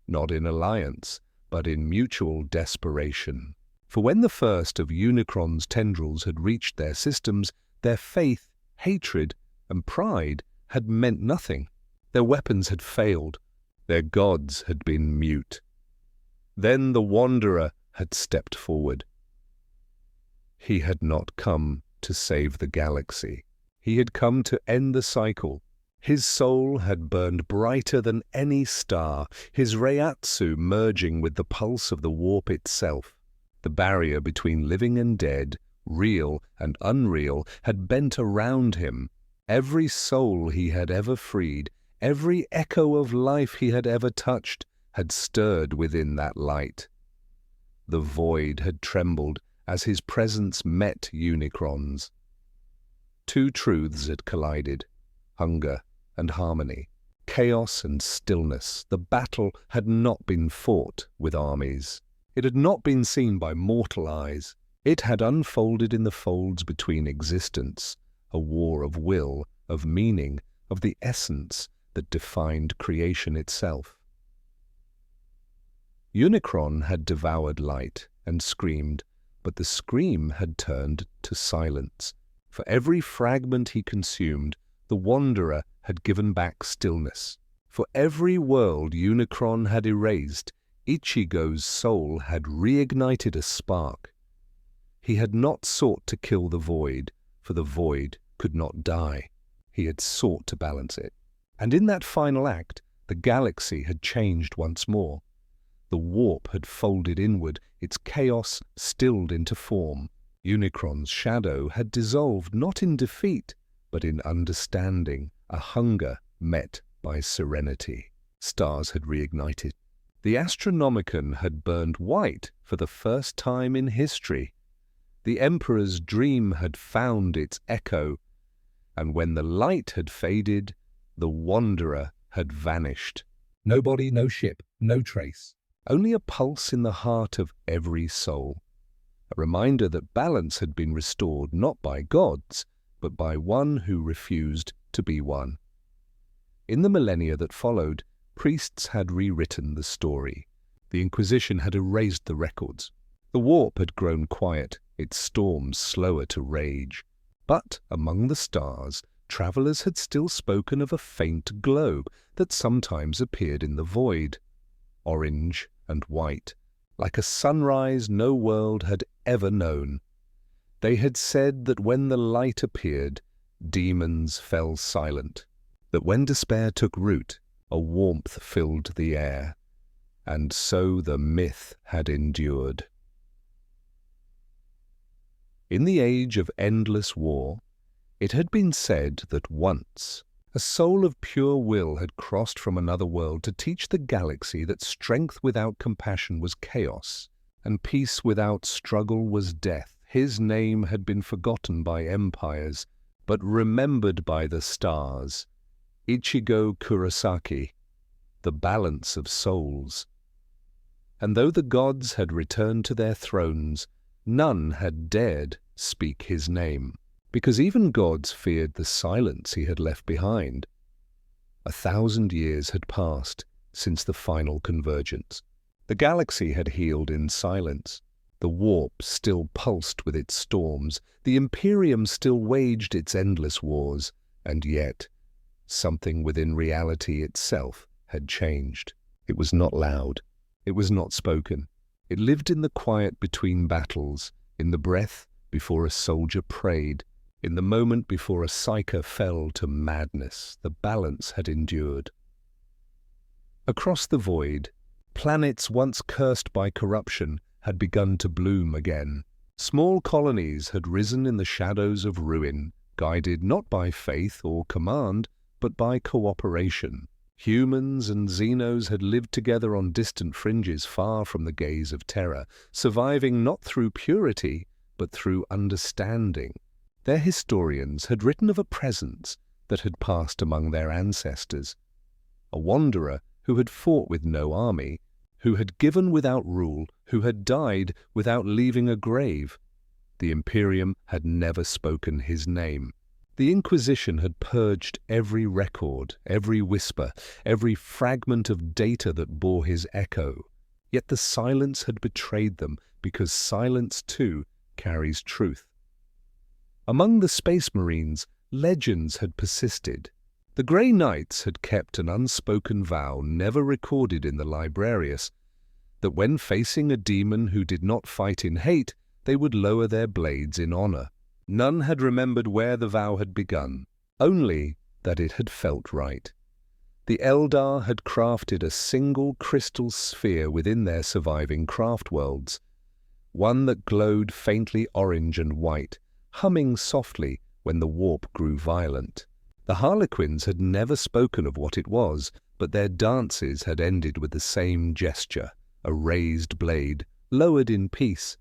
Speaker 1: Not in alliance, but in mutual desperation. For when the first of Unicron's tendrils had reached their systems, their faith, hatred, and pride had meant nothing. Their weapons had failed. Their gods had been mute. Then the Wanderer had stepped forward. He had not come to save the galaxy. He had come to end the cycle. His soul had burned brighter than any star, his Reiatsu merging with the pulse of the warp itself. The barrier between living and dead, real and unreal, had bent around him. Every soul he had ever freed, every echo of life he had ever touched, had stirred within that light. The void had trembled as his presence met Unicron's. Two truths had collided, hunger and harmony, chaos and stillness. The battle had not been fought with armies. It had not been seen by mortal eyes. It had unfolded in the folds between existence, a war of will, of meaning, of the essence that defined creation itself. Unicron had devoured light and screamed, but the scream had turned to silence. For every fragment he consumed, the Wanderer had given back stillness. For every world Unicron had erased, Ichigo's soul had reignited a spark. He had not sought to kill the void, for the void could not die. He had sought to balance it. And in that final act, the galaxy had changed once more. The warp had folded inward, its chaos stilled into form. Unicron's shadow had dissolved not in defeat, but in understanding, a hunger met by serenity. Stars had reignited. The Astronomicon had burned white for the first time in history. The Emperor's dream had found its echo, and when the light had faded, the Wanderer had vanished.
Speaker 2: No body, no ship, no trace.
Speaker 1: Only a pulse in the heart of every soul. A reminder that balance had been restored not by gods, but by one who refused to be one. In the millennia that followed, priests had rewritten the story. The Inquisition had erased the records. The warp had grown quiet, its storms slower to rage. But among the stars, travelers had still spoken of a faint glow that sometimes appeared in the void, orange and white, like a sunrise no world had ever known. They had said that when the light appeared, demons fell silent, that when despair took root, a warmth filled the air, and so the myth had endured. In the age of endless war, it had been said that once a soul of pure will had crossed from another world to teach the galaxy that strength without compassion was chaos, and peace without struggle was death. His name had been forgotten by empires, but remembered by the stars. Ichigo Kurosaki, the balance of souls. And though the gods had returned to their thrones, none had dared speak his name, because even gods feared the silence he had left behind. 1,000 years had passed since the final convergence. The galaxy had healed in silence. The warp still pulsed with its storms. The Imperium still waged its endless wars. And yet, something within reality itself had changed. It was not loud. It was not spoken. It lived in the quiet between battles, in the breath before a soldier prayed, in the moment before a psyker fell to madness. The balance had endured. Across the void, planets once cursed by corruption had begun to bloom again. Small colonies had risen in the shadows of ruin, guided not by faith or command, but by cooperation. Humans and Xenos had lived together on distant fringes far from the gaze of terror, surviving not through purity, but through understanding. Their historians had written of a presence that had passed among their ancestors, a wanderer who had fought with no army, who had given without rule, who had died without leaving a grave. The Imperium had never spoken his name. The Inquisition had purged every record, every whisper, every fragment of data that bore his echo. Yet the silence had betrayed them, because silence, too, carries truth. Among the Space Marines, legends had persisted. The Grey Knights had kept an unspoken vow, never recorded in the Librarius, that when facing a demon who did not fight in hate, they would lower their blades in honor. None had remembered where the vow had begun, only that it had felt right. The Eldar had crafted a single crystal sphere within their surviving craft worlds, one that glowed faintly orange and white, humming softly when the warp grew violent. The Harlequins had never spoken of what it was, but their dances had ended with the same gesture, a raised blade, lowered in peace.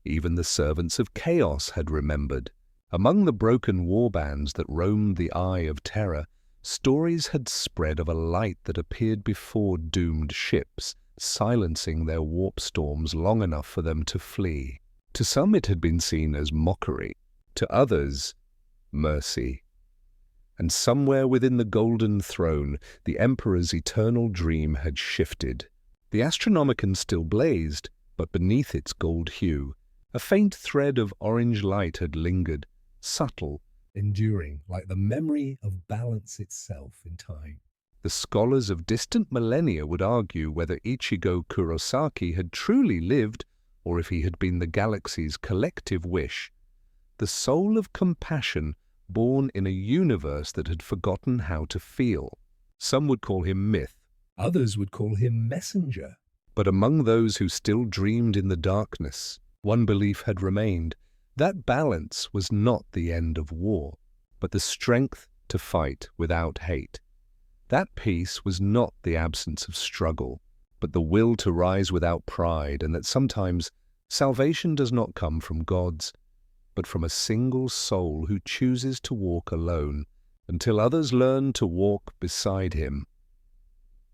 Speaker 1: Even the servants of chaos had remembered. Among the broken warbands that roamed the Eye of Terror, stories had spread of a light that appeared before doomed ships, silencing their warp storms long enough for them to flee. To some it had been seen as mockery, to others, mercy. And somewhere within the Golden Throne, the Emperor's eternal dream had shifted. The Astronomicon still blazed, but beneath its gold hue, a faint thread of orange light had lingered, subtle,
Speaker 2: enduring, like the memory of balance itself in time.
Speaker 1: The scholars of distant millennia would argue whether Ichigo Kurosaki had truly lived or if he had been the galaxy's collective wish, the soul of compassion born in a universe that had forgotten how to feel. Some would call him myth.
Speaker 2: Others would call him messenger.
Speaker 1: But among those who still dreamed in the darkness, one belief had remained. That balance was not the end of war, but the strength to fight without hate. That peace was not the absence of struggle, but the will to rise without pride, and that sometimes salvation does not come from gods, but from a single soul who chooses to walk alone until others learn to walk beside him.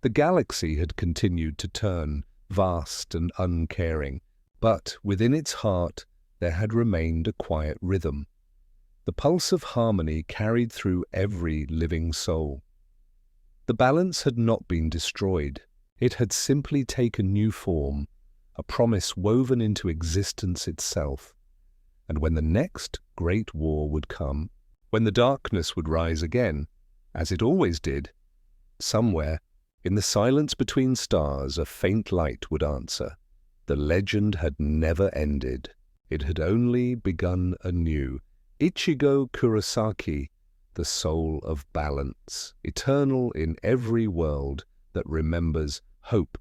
Speaker 1: The galaxy had continued to turn, vast and uncaring, but within its heart there had remained a quiet rhythm. The pulse of harmony carried through every living soul. The balance had not been destroyed. It had simply taken new form, a promise woven into existence itself. And when the next great war would come, When the darkness would rise again, as it always did, somewhere, in the silence between stars, a faint light would answer. The legend had never ended. It had only begun anew. Ichigo Kurosaki, the soul of balance, eternal in every world that remembers hope